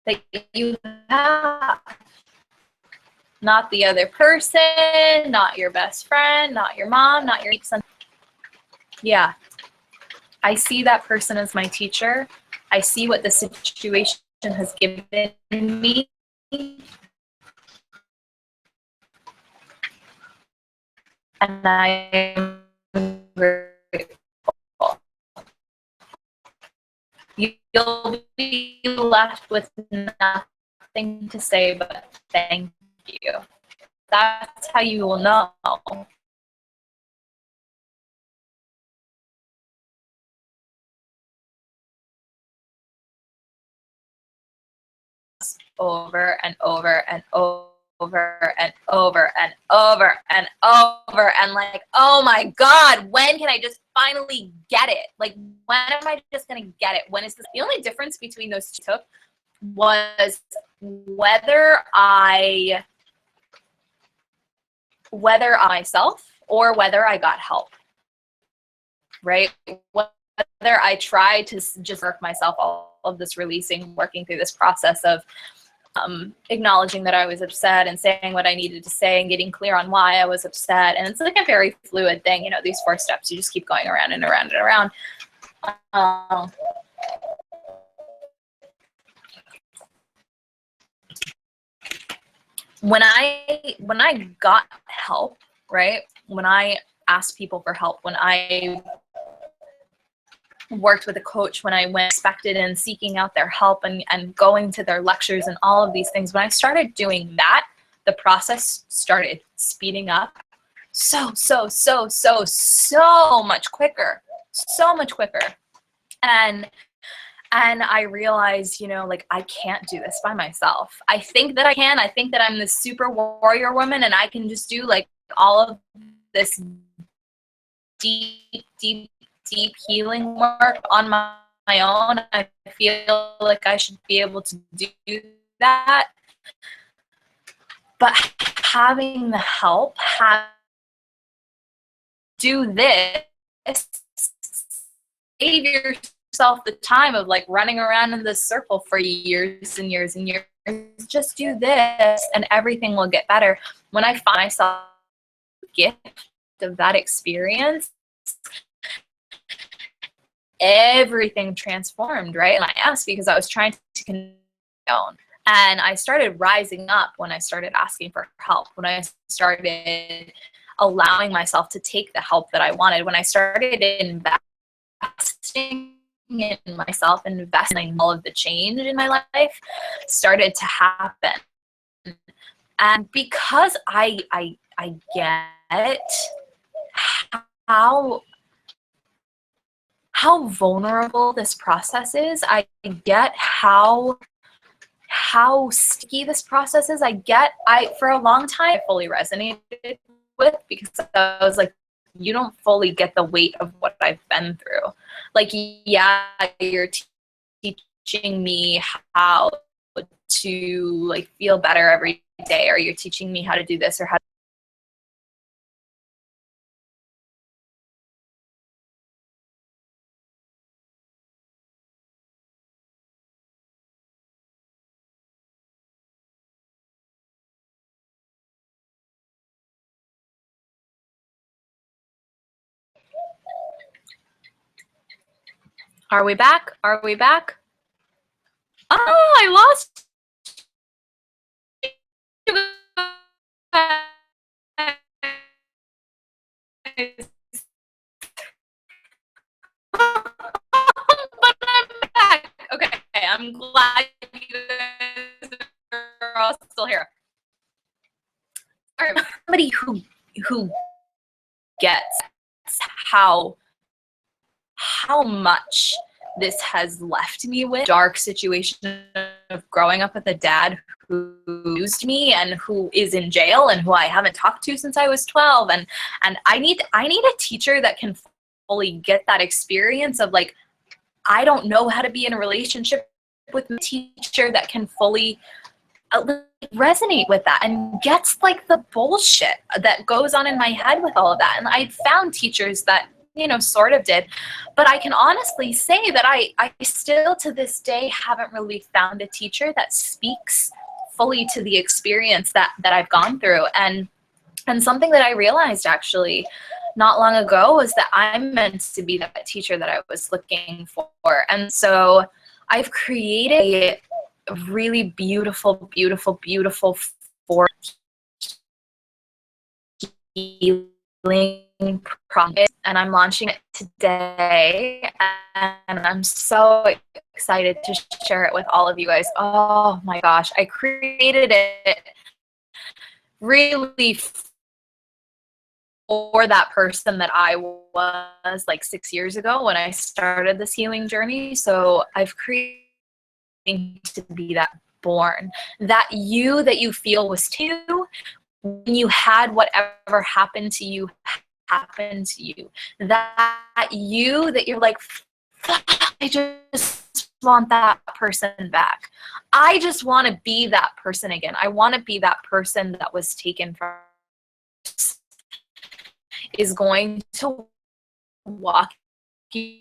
that you have. Not the other person, not your best friend, not your mom, not your son. Yeah, I see that person as my teacher. I see what the situation has given me. And I am grateful. You'll be left with nothing to say but thank you. That's how you will know. Over and over and over and over and over and over and like, oh my God, when can I just finally get it? Like, when am I just gonna get it? When is this? The only difference between those two was whether I myself or whether I got help, right? Whether I tried to just work myself all of this releasing, working through this process of acknowledging that I was upset and saying what I needed to say and getting clear on why I was upset. And it's like a very fluid thing, you know, these 4 steps, you just keep going around and around and around. When I got help, right? When I asked people for help, when I worked with a coach, when I went expected and seeking out their help and going to their lectures and all of these things, when I started doing that, the process started speeding up so much quicker, so much quicker. And I realized, you know, like, I can't do this by myself. I think that I can. I think that I'm this super warrior woman and I can just do like all of this deep, deep, deep healing work on my own. I feel like I should be able to do that. But having the help, do this, save yourself the time of like running around in this circle for years and years and years. Just do this and everything will get better. When I find myself the gift of that experience, everything transformed, right? And I asked because I was trying to connect my own. And I started rising up when I started asking for help, when I started allowing myself to take the help that I wanted, when I started investing in myself, investing in all of the change in my life started to happen. And because I get how vulnerable this process is, I get how sticky this process is. For a long time, I fully resonated with, because I was like, you don't fully get the weight of what I've been through. Like, yeah, you're teaching me how to like feel better every day, or you're teaching me how to do this, or how. Are we back? Are we back? Oh, I lost you guys. But I'm back. Okay, I'm glad you guys are all still here. Somebody who gets how much this has left me with dark situation of growing up with a dad who used me and who is in jail and who I haven't talked to since I was 12, and I need a teacher that can fully get that experience of like, I don't know how to be in a relationship with a teacher that can fully resonate with that and gets like the bullshit that goes on in my head with all of that. And I found teachers that, you know, sort of did, but I can honestly say that I still to this day haven't really found a teacher that speaks fully to the experience that I've gone through. And something that I realized actually not long ago was that I'm meant to be that teacher that I was looking for. And so I've created a really beautiful, beautiful, beautiful healing process, and I'm launching it today, and I'm so excited to share it with all of you guys. Oh my gosh, I created it really for that person that I was like 6 years ago when I started this healing journey. So I've created to be that born, that you feel was too, when you had whatever happened to you happen to you, that you're like, I just want that person back. I just want to be that person again. I want to be that person that was taken from, is going to walk you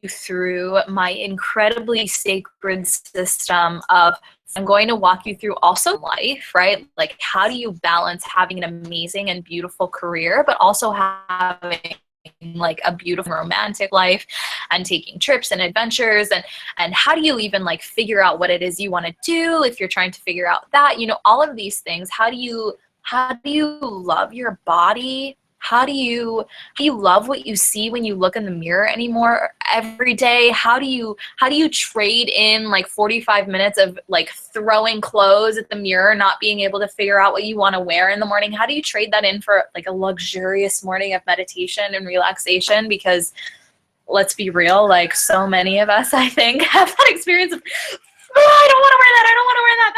through my incredibly sacred system of, I'm going to walk you through also life, right? Like, how do you balance having an amazing and beautiful career, but also having like a beautiful romantic life and taking trips and adventures, and how do you even like figure out what it is you want to do if you're trying to figure out that, you know, all of these things. How do you love your body? How do you love what you see when you look in the mirror anymore every day? How do you trade in like 45 minutes of like throwing clothes at the mirror, not being able to figure out what you want to wear in the morning? How do you trade that in for like a luxurious morning of meditation and relaxation? Because let's be real, like so many of us, I think, have that experience of, oh, I don't want to wear that. I don't want to wear that.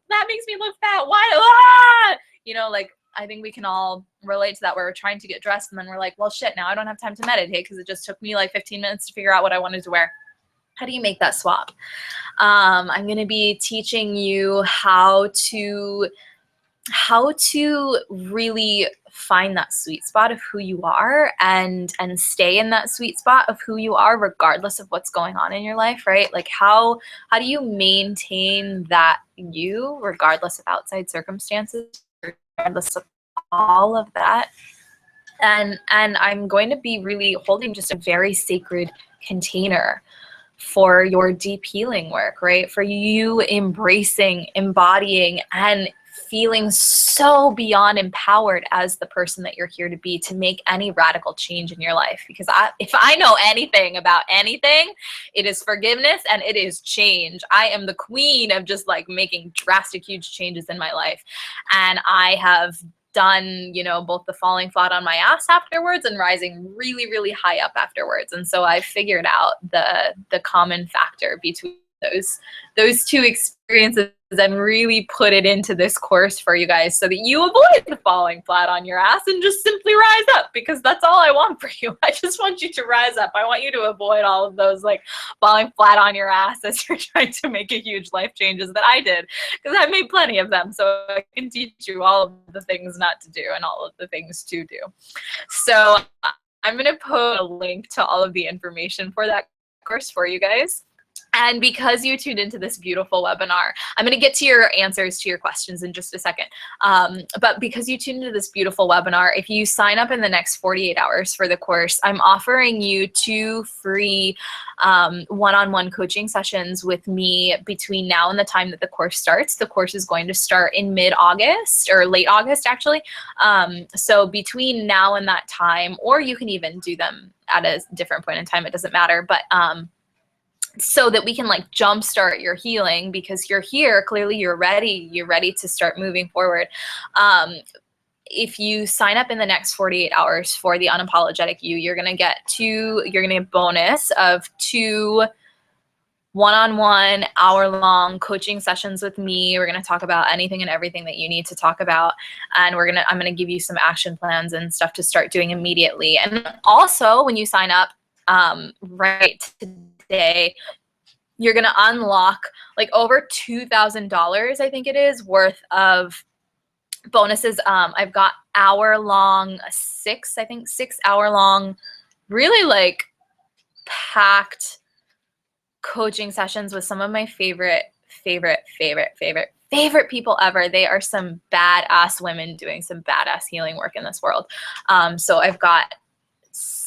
That makes me look fat. Why? Ah! You know, like, I think we can all relate to that, where we're trying to get dressed and then we're like, well, shit, now I don't have time to meditate because it just took me like 15 minutes to figure out what I wanted to wear. How do you make that swap? I'm going to be teaching you how to really find that sweet spot of who you are and stay in that sweet spot of who you are regardless of what's going on in your life, right? Like how do you maintain that you regardless of outside circumstances, regardless of all of that? And I'm going to be really holding just a very sacred container for your deep healing work, right? For you embracing, embodying, and feeling so beyond empowered as the person that you're here to be, to make any radical change in your life. Because if I know anything about anything, it is forgiveness and it is change. I am the queen of just like making drastic, huge changes in my life. And I have done, you know, both the falling flat on my ass afterwards and rising really, really high up afterwards. And so I figured out the common factor between those two experiences and really put it into this course for you guys so that you avoid the falling flat on your ass and just simply rise up, because that's all I want for you. I just want you to rise up. I want you to avoid all of those like falling flat on your ass as you're trying to make a huge life changes that I did, because I've made plenty of them. So I can teach you all of the things not to do and all of the things to do. So I'm going to put a link to all of the information for that course for you guys. And because you tuned into this beautiful webinar, I'm going to get to your answers to your questions in just a second. But because you tuned into this beautiful webinar, if you sign up in the next 48 hours for the course, I'm offering you 2 free one-on-one coaching sessions with me between now and the time that the course starts. The course is going to start in mid-August, or late August, actually. So between now and that time, or you can even do them at a different point in time, it doesn't matter. But so that we can like jumpstart your healing, because you're here, clearly you're ready to start moving forward. If you sign up in the next 48 hours for the Unapologetic You, you're gonna get a bonus of 2 one-on-one hour-long coaching sessions with me. We're gonna talk about anything and everything that you need to talk about, and I'm gonna give you some action plans and stuff to start doing immediately. And also, when you sign up right today, you're going to unlock like over $2,000, I think it is, worth of bonuses. I've got six hour-long, really like packed coaching sessions with some of my favorite people ever. They are some badass women doing some badass healing work in this world. So I've got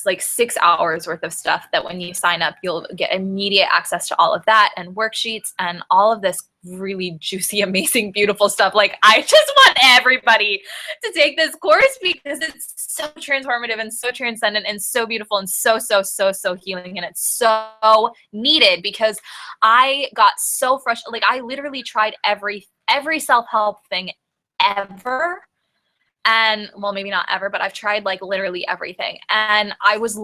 like 6 hours worth of stuff that when you sign up, you'll get immediate access to all of that and worksheets and all of this really juicy, amazing, beautiful stuff. Like, I just want everybody to take this course because it's so transformative and so transcendent and so beautiful and so healing. And it's so needed, because I got so frustrated. Like, I literally tried every self-help thing ever. And well, maybe not ever, but I've tried like literally everything. And I was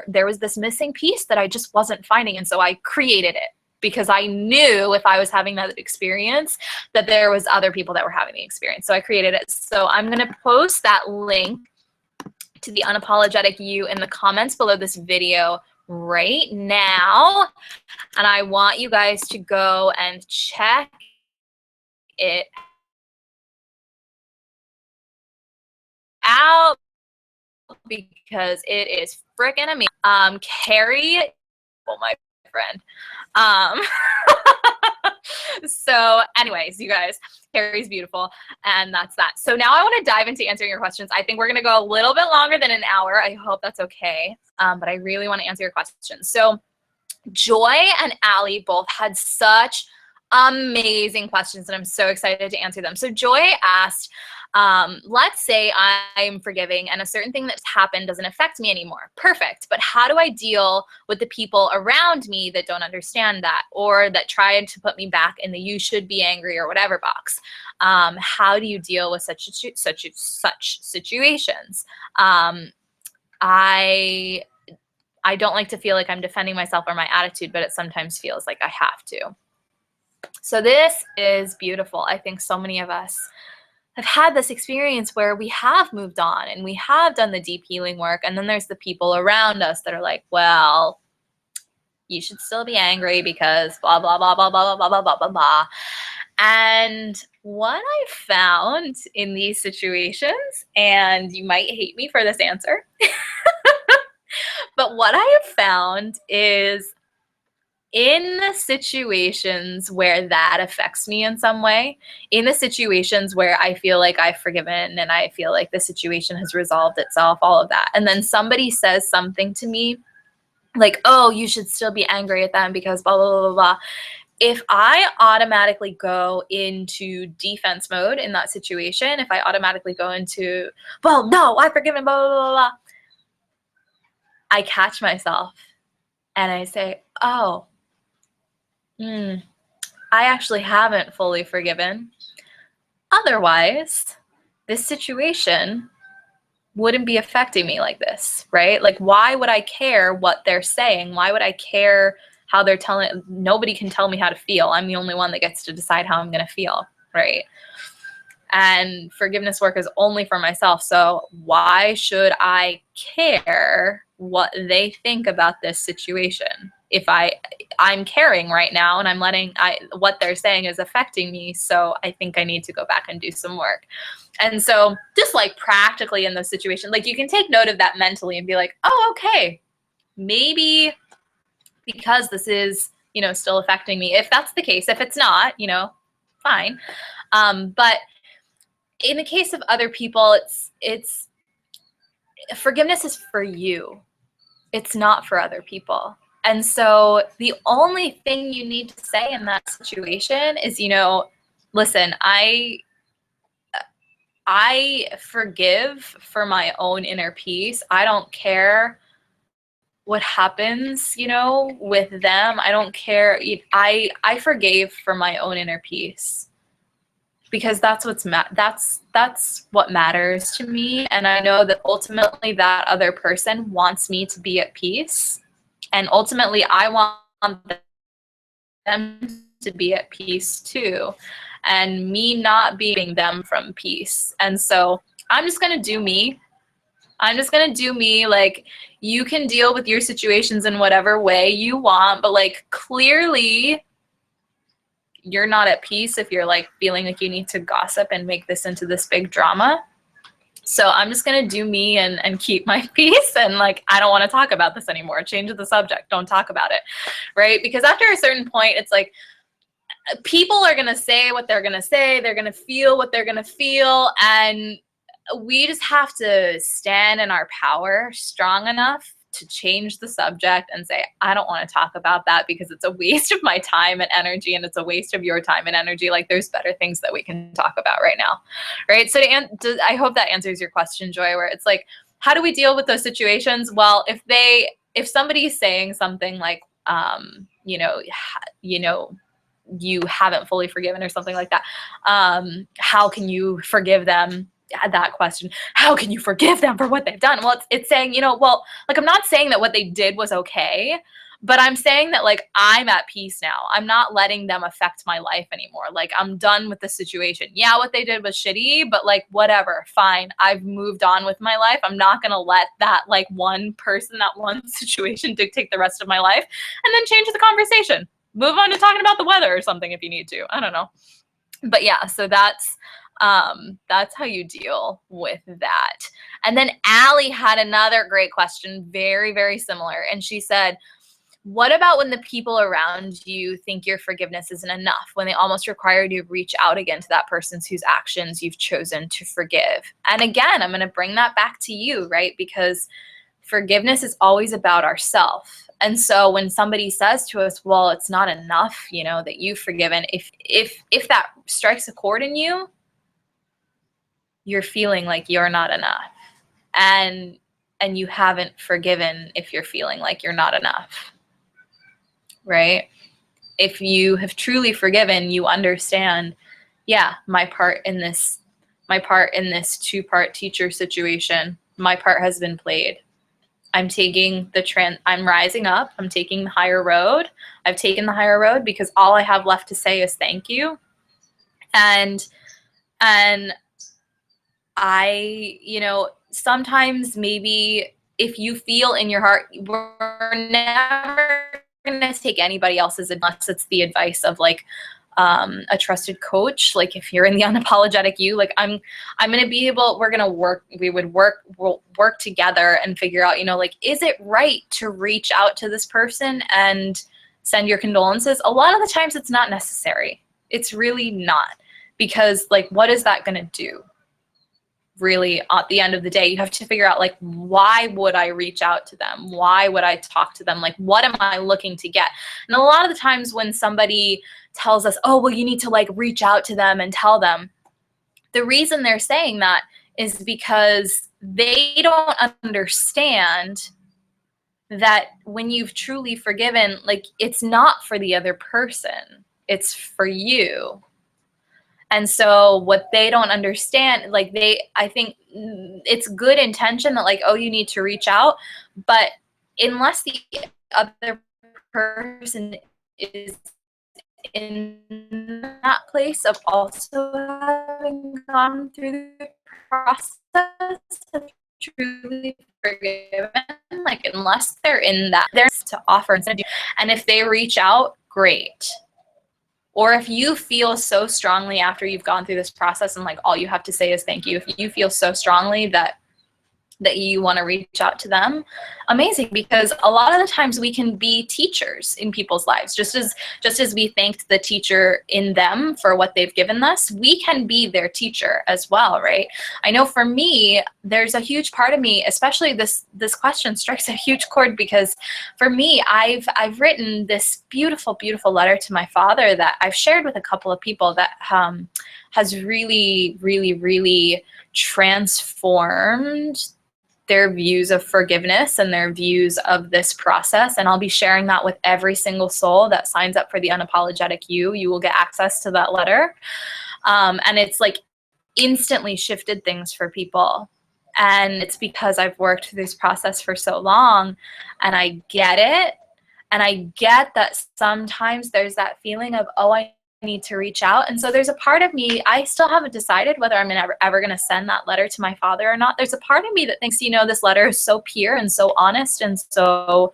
there was this missing piece that I just wasn't finding. And so I created it, because I knew if I was having that experience that there was other people that were having the experience. So I created it. So I'm going to post that link to the Unapologetic You in the comments below this video right now. And I want you guys to go and check it out, because it is freaking amazing. Carrie, my friend. So anyways, you guys, Carrie's beautiful, and that's that. So now I want to dive into answering your questions. I think we're going to go a little bit longer than an hour. I hope that's okay. But I really want to answer your questions. So Joy and Allie both had such amazing questions, and I'm so excited to answer them. So Joy asked, let's say I'm forgiving and a certain thing that's happened doesn't affect me anymore. Perfect. But how do I deal with the people around me that don't understand that, or that tried to put me back in the you should be angry or whatever box? How do you deal with such situations? I don't like to feel like I'm defending myself or my attitude, but it sometimes feels like I have to. So this is beautiful. I think so many of us have had this experience where we have moved on and we have done the deep healing work. And then there's the people around us that are like, well, you should still be angry because blah, blah, blah, blah, blah, blah, blah, blah, blah, blah. And what I found in these situations, and you might hate me for this answer, but what I have found is in the situations where that affects me in some way, in the situations where I feel like I've forgiven and I feel like the situation has resolved itself, all of that, and then somebody says something to me like, oh, you should still be angry at them because blah, blah, blah, blah, blah. If I automatically go into defense mode in that situation, if I automatically go into, well, no, I've forgiven, blah, blah, blah, blah, I catch myself and I say, oh, I actually haven't fully forgiven. Otherwise, this situation wouldn't be affecting me like this, right? Like, why would I care what they're saying? Why would I care how they're telling? Nobody can tell me how to feel. I'm the only one that gets to decide how I'm going to feel, right? And forgiveness work is only for myself. So why should I care what they think about this situation? If I'm caring right now and I'm letting what they're saying is affecting me, so I think I need to go back and do some work. And so just like practically in those situations, like you can take note of that mentally and be like, oh, okay, maybe because this is, still affecting me. If that's the case, if it's not, fine. But in the case of other people, it's forgiveness is for you. It's not for other people. And so the only thing you need to say in that situation is, listen, I forgive for my own inner peace. I don't care what happens, with them. I don't care. I forgave for my own inner peace because that's that's what matters to me. And I know that ultimately that other person wants me to be at peace. And ultimately I want them to be at peace too. And me not beating them from peace. And so I'm just going to do me. I'm just going to do me. Like, you can deal with your situations in whatever way you want, but like clearly you're not at peace if you're like feeling like you need to gossip and make this into this big drama. So I'm just going to do me and keep my peace. And like, I don't want to talk about this anymore. Change the subject. Don't talk about it. Right? Because after a certain point, it's like, people are going to say what they're going to say. They're going to feel what they're going to feel. And we just have to stand in our power strong enough to change the subject and say, I don't want to talk about that because it's a waste of my time and energy, and it's a waste of your time and energy. Like, there's better things that we can talk about right now. Right. So I hope that answers your question, Joy, where it's like, how do we deal with those situations? Well, if somebody's saying something like, you haven't fully forgiven or something like that, how can you forgive them? That question, how can you forgive them for what they've done? Well, it's saying, well, like, I'm not saying that what they did was okay, but I'm saying that like, I'm at peace now. I'm not letting them affect my life anymore. Like, I'm done with the situation. Yeah, what they did was shitty, but like, whatever, fine. I've moved on with my life. I'm not going to let that like one person, that one situation dictate the rest of my life, and then change the conversation. Move on to talking about the weather or something if you need to. I don't know. But yeah, so that's how you deal with that. And then Allie had another great question, very, very similar. And she said, what about when the people around you think your forgiveness isn't enough, when they almost require you to reach out again to that person whose actions you've chosen to forgive? And again, I'm going to bring that back to you, right? Because forgiveness is always about ourselves. And so when somebody says to us, well, it's not enough, that you've forgiven, if that strikes a chord in you, you're feeling like you're not enough. And you haven't forgiven if you're feeling like you're not enough. Right? If you have truly forgiven, you understand, yeah, my part in this two-part teacher situation, my part has been played. I'm rising up. I'm taking the higher road. I've taken the higher road because all I have left to say is thank you. And sometimes maybe if you feel in your heart, we're never going to take anybody else's unless it's the advice of like a trusted coach. Like if you're in the unapologetic you, like I'm going to be able, we'll work together and figure out, like, is it right to reach out to this person and send your condolences? A lot of the times it's not necessary. It's really not, because like, what is that going to do? Really, at the end of the day, you have to figure out, like, why would I reach out to them? Why would I talk to them? Like, what am I looking to get? And a lot of the times when somebody tells us, oh, well, you need to like reach out to them and tell them, the reason they're saying that is because they don't understand that when you've truly forgiven, like, it's not for the other person, it's for you. And so what they don't understand, like, I think it's good intention that like, oh, you need to reach out, but unless the other person is in that place of also having gone through the process of truly forgiven, like, unless they're in that, they're to offer and if they reach out, great. Or if you feel so strongly after you've gone through this process and like all you have to say is thank you, if you feel so strongly that you want to reach out to them, amazing, because a lot of the times we can be teachers in people's lives. Just as we thanked the teacher in them for what they've given us, we can be their teacher as well, right? I know for me, there's a huge part of me, especially this question strikes a huge chord, because for me, I've written this beautiful, beautiful letter to my father that I've shared with a couple of people that has really, really, really transformed their views of forgiveness and their views of this process. And I'll be sharing that with every single soul that signs up for the Unapologetic You. You will get access to that letter. And it's like instantly shifted things for people. And it's because I've worked through this process for so long, and I get it. And I get that sometimes there's that feeling of, oh, I need to reach out. And so there's a part of me, I still haven't decided whether I'm ever going to send that letter to my father or not. There's a part of me that thinks, this letter is so pure and so honest and so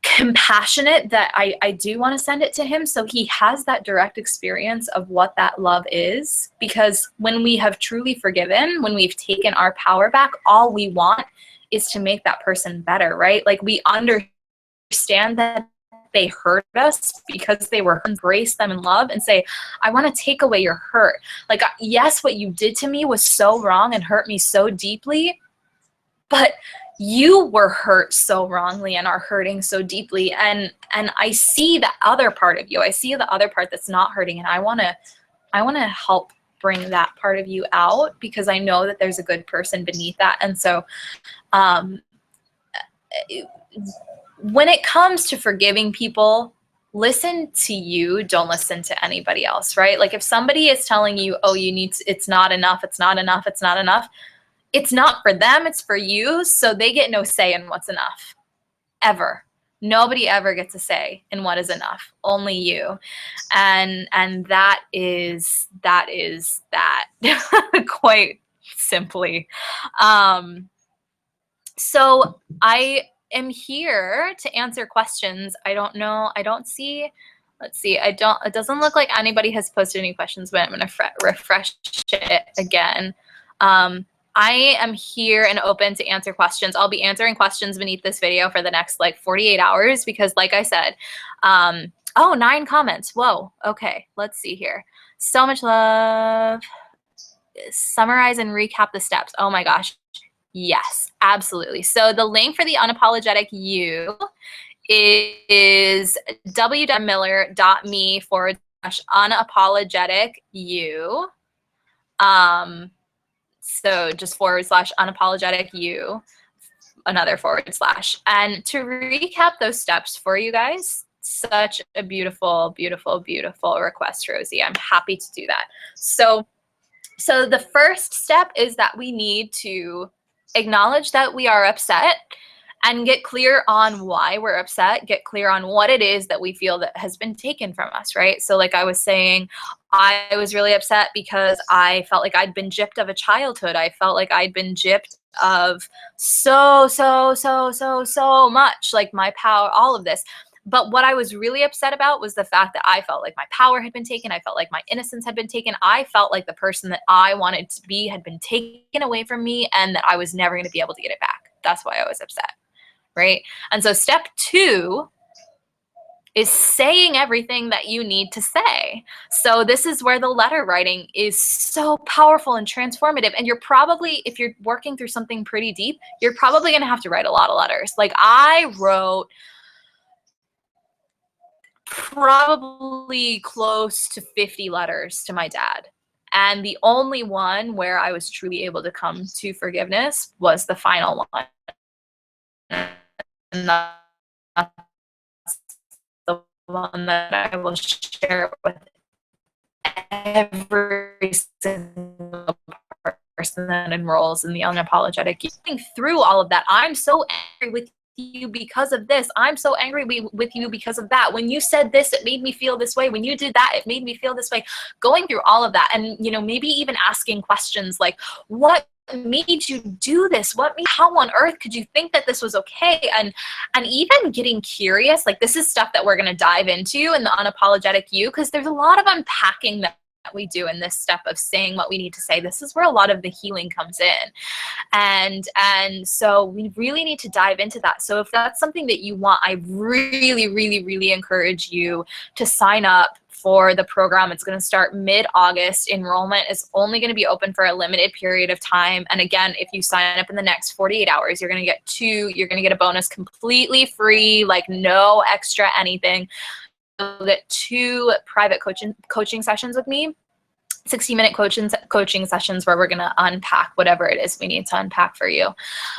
compassionate that I do want to send it to him, so he has that direct experience of what that love is. Because when we have truly forgiven, when we've taken our power back, all we want is to make that person better, right? Like, we understand that they hurt us because they were, embrace them in love and say, I want to take away your hurt. Like, yes, what you did to me was so wrong and hurt me so deeply, but you were hurt so wrongly and are hurting so deeply. And I see the other part of you. I see the other part that's not hurting. And I want to help bring that part of you out, because I know that there's a good person beneath that. And so, when it comes to forgiving people, listen to you, don't listen to anybody else, right? Like, if somebody is telling you, oh, it's not enough, it's not enough, it's not enough, it's not for them, it's for you. So they get no say in what's enough, ever. Nobody ever gets a say in what is enough, only you. And that is that quite simply. So I am here to answer questions. I don't know. I don't see. Let's see. It doesn't look like anybody has posted any questions, but I'm going to refresh it again. I am here and open to answer questions. I'll be answering questions beneath this video for the next like 48 hours, because like I said, 9 comments. Whoa. Okay. Let's see here. So much love. Summarize and recap the steps. Oh my gosh. Yes, absolutely. So the link for the Unapologetic You is www.miller.me/unapologetic you. So just /unapologetic you, another /. And to recap those steps for you guys, such a beautiful, beautiful, beautiful request, Rosie. I'm happy to do that. So the first step is that we need to acknowledge that we are upset and get clear on why we're upset, get clear on what it is that we feel that has been taken from us, right? So like I was saying, I was really upset because I felt like I'd been gypped of a childhood. I felt like I'd been gypped of so much, like my power, all of this. But what I was really upset about was the fact that I felt like my power had been taken. I felt like my innocence had been taken. I felt like the person that I wanted to be had been taken away from me and that I was never going to be able to get it back. That's why I was upset, right? And so step 2 is saying everything that you need to say. So this is where the letter writing is so powerful and transformative. And you're probably, if you're working through something pretty deep, you're probably going to have to write a lot of letters. Like I wrote probably close to 50 letters to my dad. And the only one where I was truly able to come to forgiveness was the final one. And that's the one that I will share with every single person that enrolls in the unapologetic. Going through all of that, I'm so angry with you because of this. I'm so angry with you because of that. When you said this, it made me feel this way. When you did that, it made me feel this way. Going through all of that, and maybe even asking questions like, what made you do this? How on earth could you think that this was okay? And even getting curious, like this is stuff that we're going to dive into in the unapologetic you, because there's a lot of unpacking that we do in this step of saying what we need to say. This is where a lot of the healing comes in. And so we really need to dive into that. So if that's something that you want, I really encourage you to sign up for the program. It's going to start mid-August. Enrollment is only going to be open for a limited period of time. And again, if you sign up in the next 48 hours, you're going to get a bonus completely free, like no extra anything. You'll get 2 private coaching sessions with me, 60-minute coaching sessions where we're going to unpack whatever it is we need to unpack for you.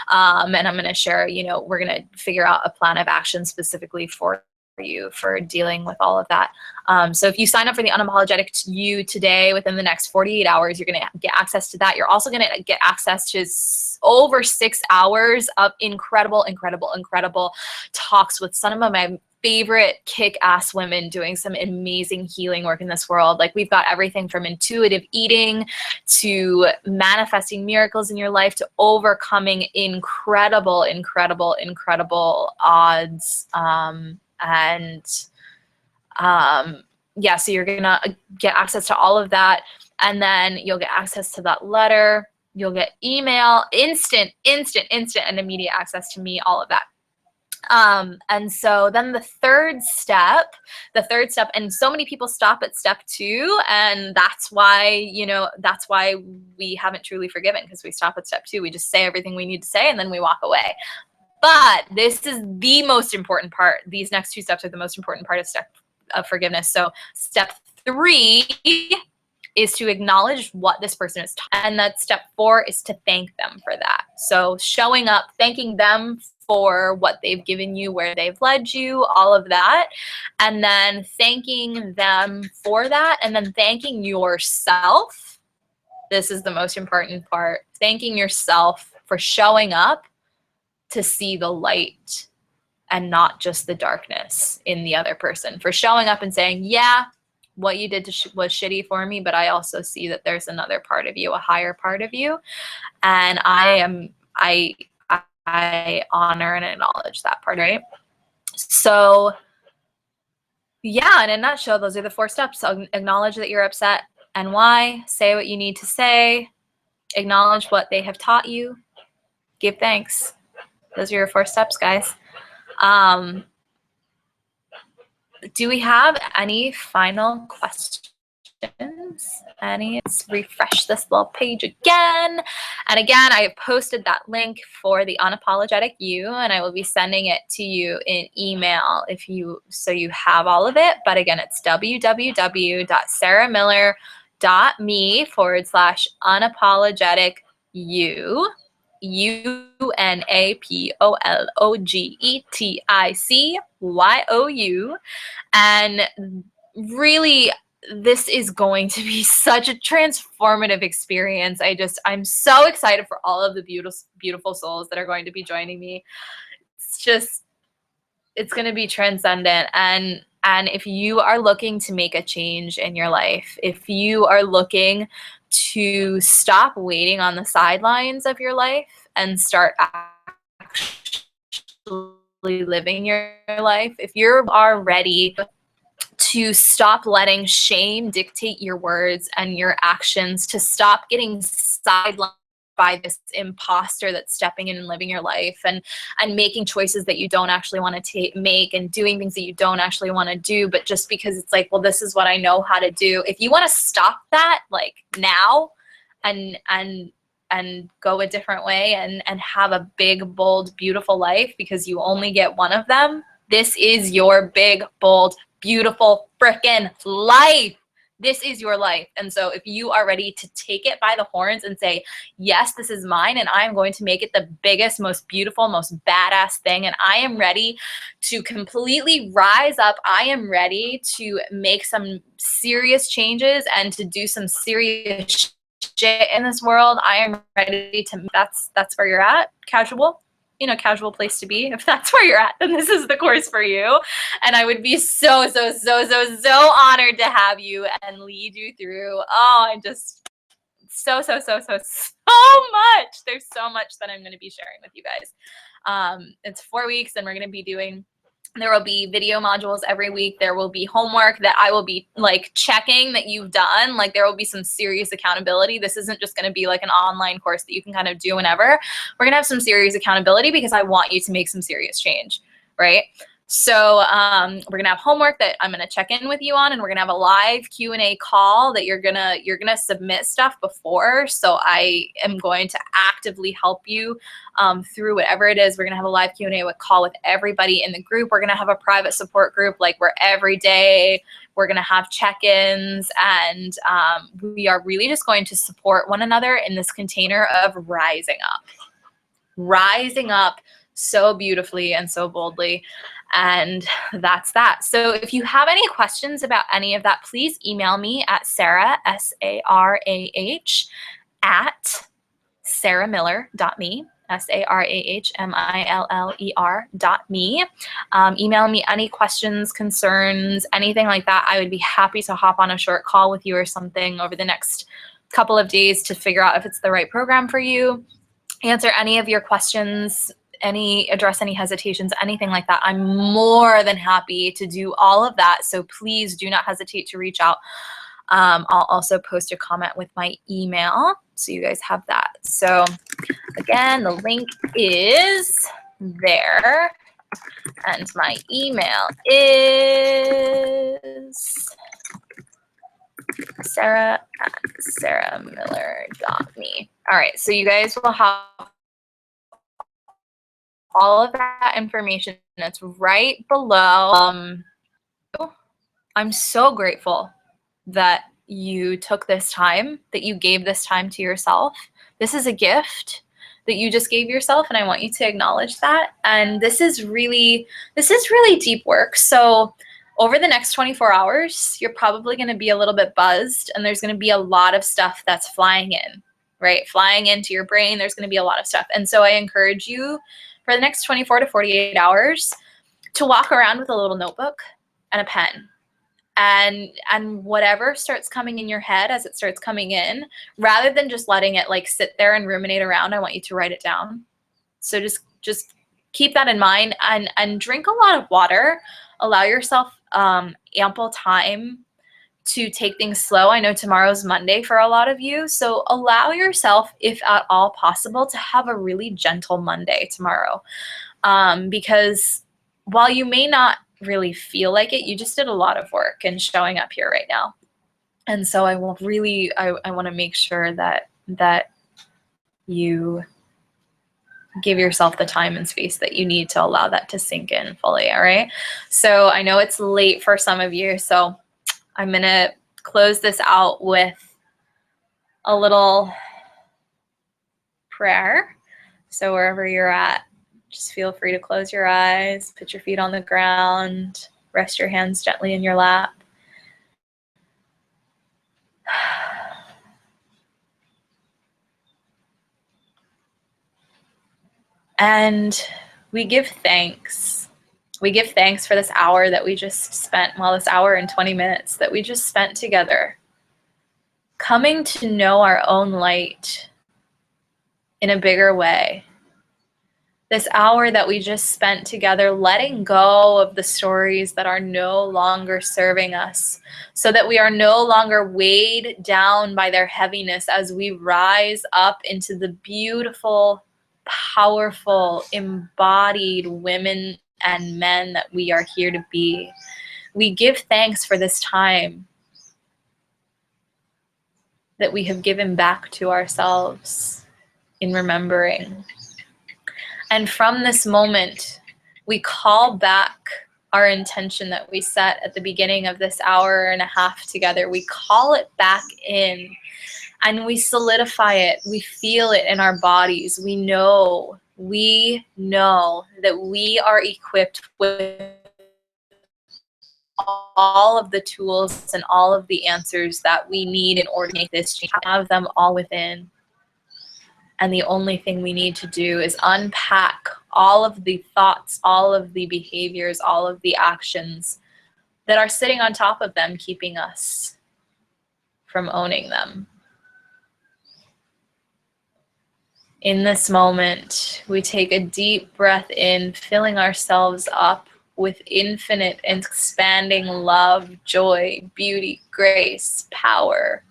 And I'm going to share, we're going to figure out a plan of action specifically for you for dealing with all of that. So if you sign up for the Unapologetic You today, within the next 48 hours, you're going to get access to that. You're also going to get access to over 6 hours of incredible talks with some of my favorite kick-ass women doing some amazing healing work in this world. Like we've got everything from intuitive eating to manifesting miracles in your life to overcoming incredible odds. Yeah, so you're gonna get access to all of that, and then you'll get access to that letter. You'll get email, instant and immediate access to me, all of that. And so then the third step, and so many people stop at step 2, and that's why we haven't truly forgiven, because we stop at step 2. We just say everything we need to say and then we walk away. But this is the most important part. These next 2 steps are the most important part of forgiveness. So step 3 is to acknowledge what this person is and that step 4 is to thank them for that. So showing up, thanking them for what they've given you, where they've led you, all of that, and then thanking them for that, and then thanking yourself. This is the most important part. Thanking yourself for showing up to see the light and not just the darkness in the other person, for showing up and saying, yeah, what you did was shitty for me, but I also see that there's another part of you, a higher part of you, and I honor and acknowledge that part, right? So yeah, in a nutshell, those are the 4 steps. So acknowledge that you're upset and why, say what you need to say, acknowledge what they have taught you, give thanks. Those are your 4 steps, guys. Do we have any final questions? Let's refresh this little page again. And again, I have posted that link for the Unapologetic You, and I will be sending it to you in email so you have all of it. But again, it's www.sarahmiller.me/unapologetic-you. UNAPOLOGETICYOU. And really, this is going to be such a transformative experience. I'm so excited for all of the beautiful souls that are going to be joining me. it's going to be transcendent. And if you are looking to make a change in your life, if you are looking to stop waiting on the sidelines of your life and start actually living your life, if you are ready to stop letting shame dictate your words and your actions, to stop getting sidelined by this imposter that's stepping in and living your life and making choices that you don't actually want to make and doing things that you don't actually want to do, but just because it's like, well, this is what I know how to do. If you want to stop that like now and go a different way and have a big, bold, beautiful life, because you only get one of them, this is your big, bold, beautiful freaking life. This is your life. And so if you are ready to take it by the horns and say, yes, this is mine, and I'm going to make it the biggest, most beautiful, most badass thing, and I am ready to completely rise up, I am ready to make some serious changes and to do some serious shit in this world, I am ready to, that's where you're at, casual. Casual place to be. If that's where you're at, then this is the course for you. And I would be so honored to have you and lead you through. Oh, I'm just so much. There's so much that I'm going to be sharing with you guys. It's 4 weeks, and we're going to be doing, there will be video modules every week. There will be homework that I will be like checking that you've done. Like there will be some serious accountability. This isn't just going to be like an online course that you can kind of do whenever. We're going to have some serious accountability because I want you to make some serious change, right? So we're gonna have homework that I'm gonna check in with you on, and we're gonna have a live Q&A call that you're gonna submit stuff before. So I am going to actively help you through whatever it is. We're gonna have a live Q&A call with everybody in the group. We're gonna have a private support group like where every day we're gonna have check-ins, and we are really just going to support one another in this container of rising up so beautifully and so boldly. And that's that. So if you have any questions about any of that, please email me at Sarah, S-A-R-A-H, at sarahmiller.me, SARAHMILLER.me. Email me any questions, concerns, anything like that. I would be happy to hop on a short call with you or something over the next couple of days to figure out if it's the right program for you, answer any of your questions, address any hesitations, anything like that. I'm more than happy to do all of that. So please do not hesitate to reach out. I'll also post a comment with my email, so you guys have that. So again, the link is there, and my email is sarah@sarahmiller.me. All right, so you guys will have all of that information that's right below. I'm so grateful that you took this time, that you gave this time to yourself. This is a gift that you just gave yourself, and I want you to acknowledge that. And this is really deep work. So over the next 24 hours, you're probably going to be a little bit buzzed, and there's going to be a lot of stuff that's flying in, right? Flying into your brain. There's going to be a lot of stuff. And so I encourage you for the next 24 to 48 hours to walk around with a little notebook and a pen. And whatever starts coming in your head as it starts coming in, rather than just letting it like sit there and ruminate around, I want you to write it down. So just keep that in mind, and drink a lot of water. Allow yourself ample time to take things slow. I know tomorrow's Monday for a lot of you, so allow yourself, if at all possible, to have a really gentle Monday tomorrow, because while you may not really feel like it, you just did a lot of work in showing up here right now. And so I want to make sure that you give yourself the time and space that you need to allow that to sink in fully. All right. So I know it's late for some of you, so I'm going to close this out with a little prayer. So wherever you're at, just feel free to close your eyes, put your feet on the ground, rest your hands gently in your lap. And We give thanks. We give thanks for this hour that we just spent, well, this hour and 20 minutes that we just spent together, coming to know our own light in a bigger way. This hour that we just spent together, letting go of the stories that are no longer serving us, so that we are no longer weighed down by their heaviness as we rise up into the beautiful, powerful, embodied women and men that we are here to be. We give thanks for this time that we have given back to ourselves in remembering. And from this moment, we call back our intention that we set at the beginning of this hour and a half together. We call it back in and we solidify it. We feel it in our bodies. We know that we are equipped with all of the tools and all of the answers that we need in order to make this change. We have them all within. And the only thing we need to do is unpack all of the thoughts, all of the behaviors, all of the actions that are sitting on top of them, keeping us from owning them. In this moment, we take a deep breath in, filling ourselves up with infinite and expanding love, joy, beauty, grace, power.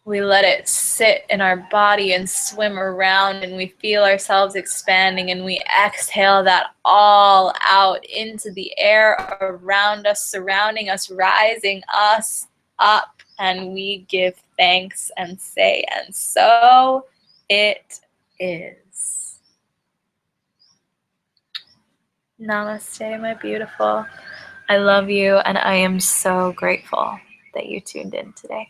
We let it sit in our body and swim around, and we feel ourselves expanding, and we exhale that all out into the air around us, surrounding us, rising us up, and we give thanks and say, and so it is. Namaste, my beautiful. I love you, and I am so grateful that you tuned in today.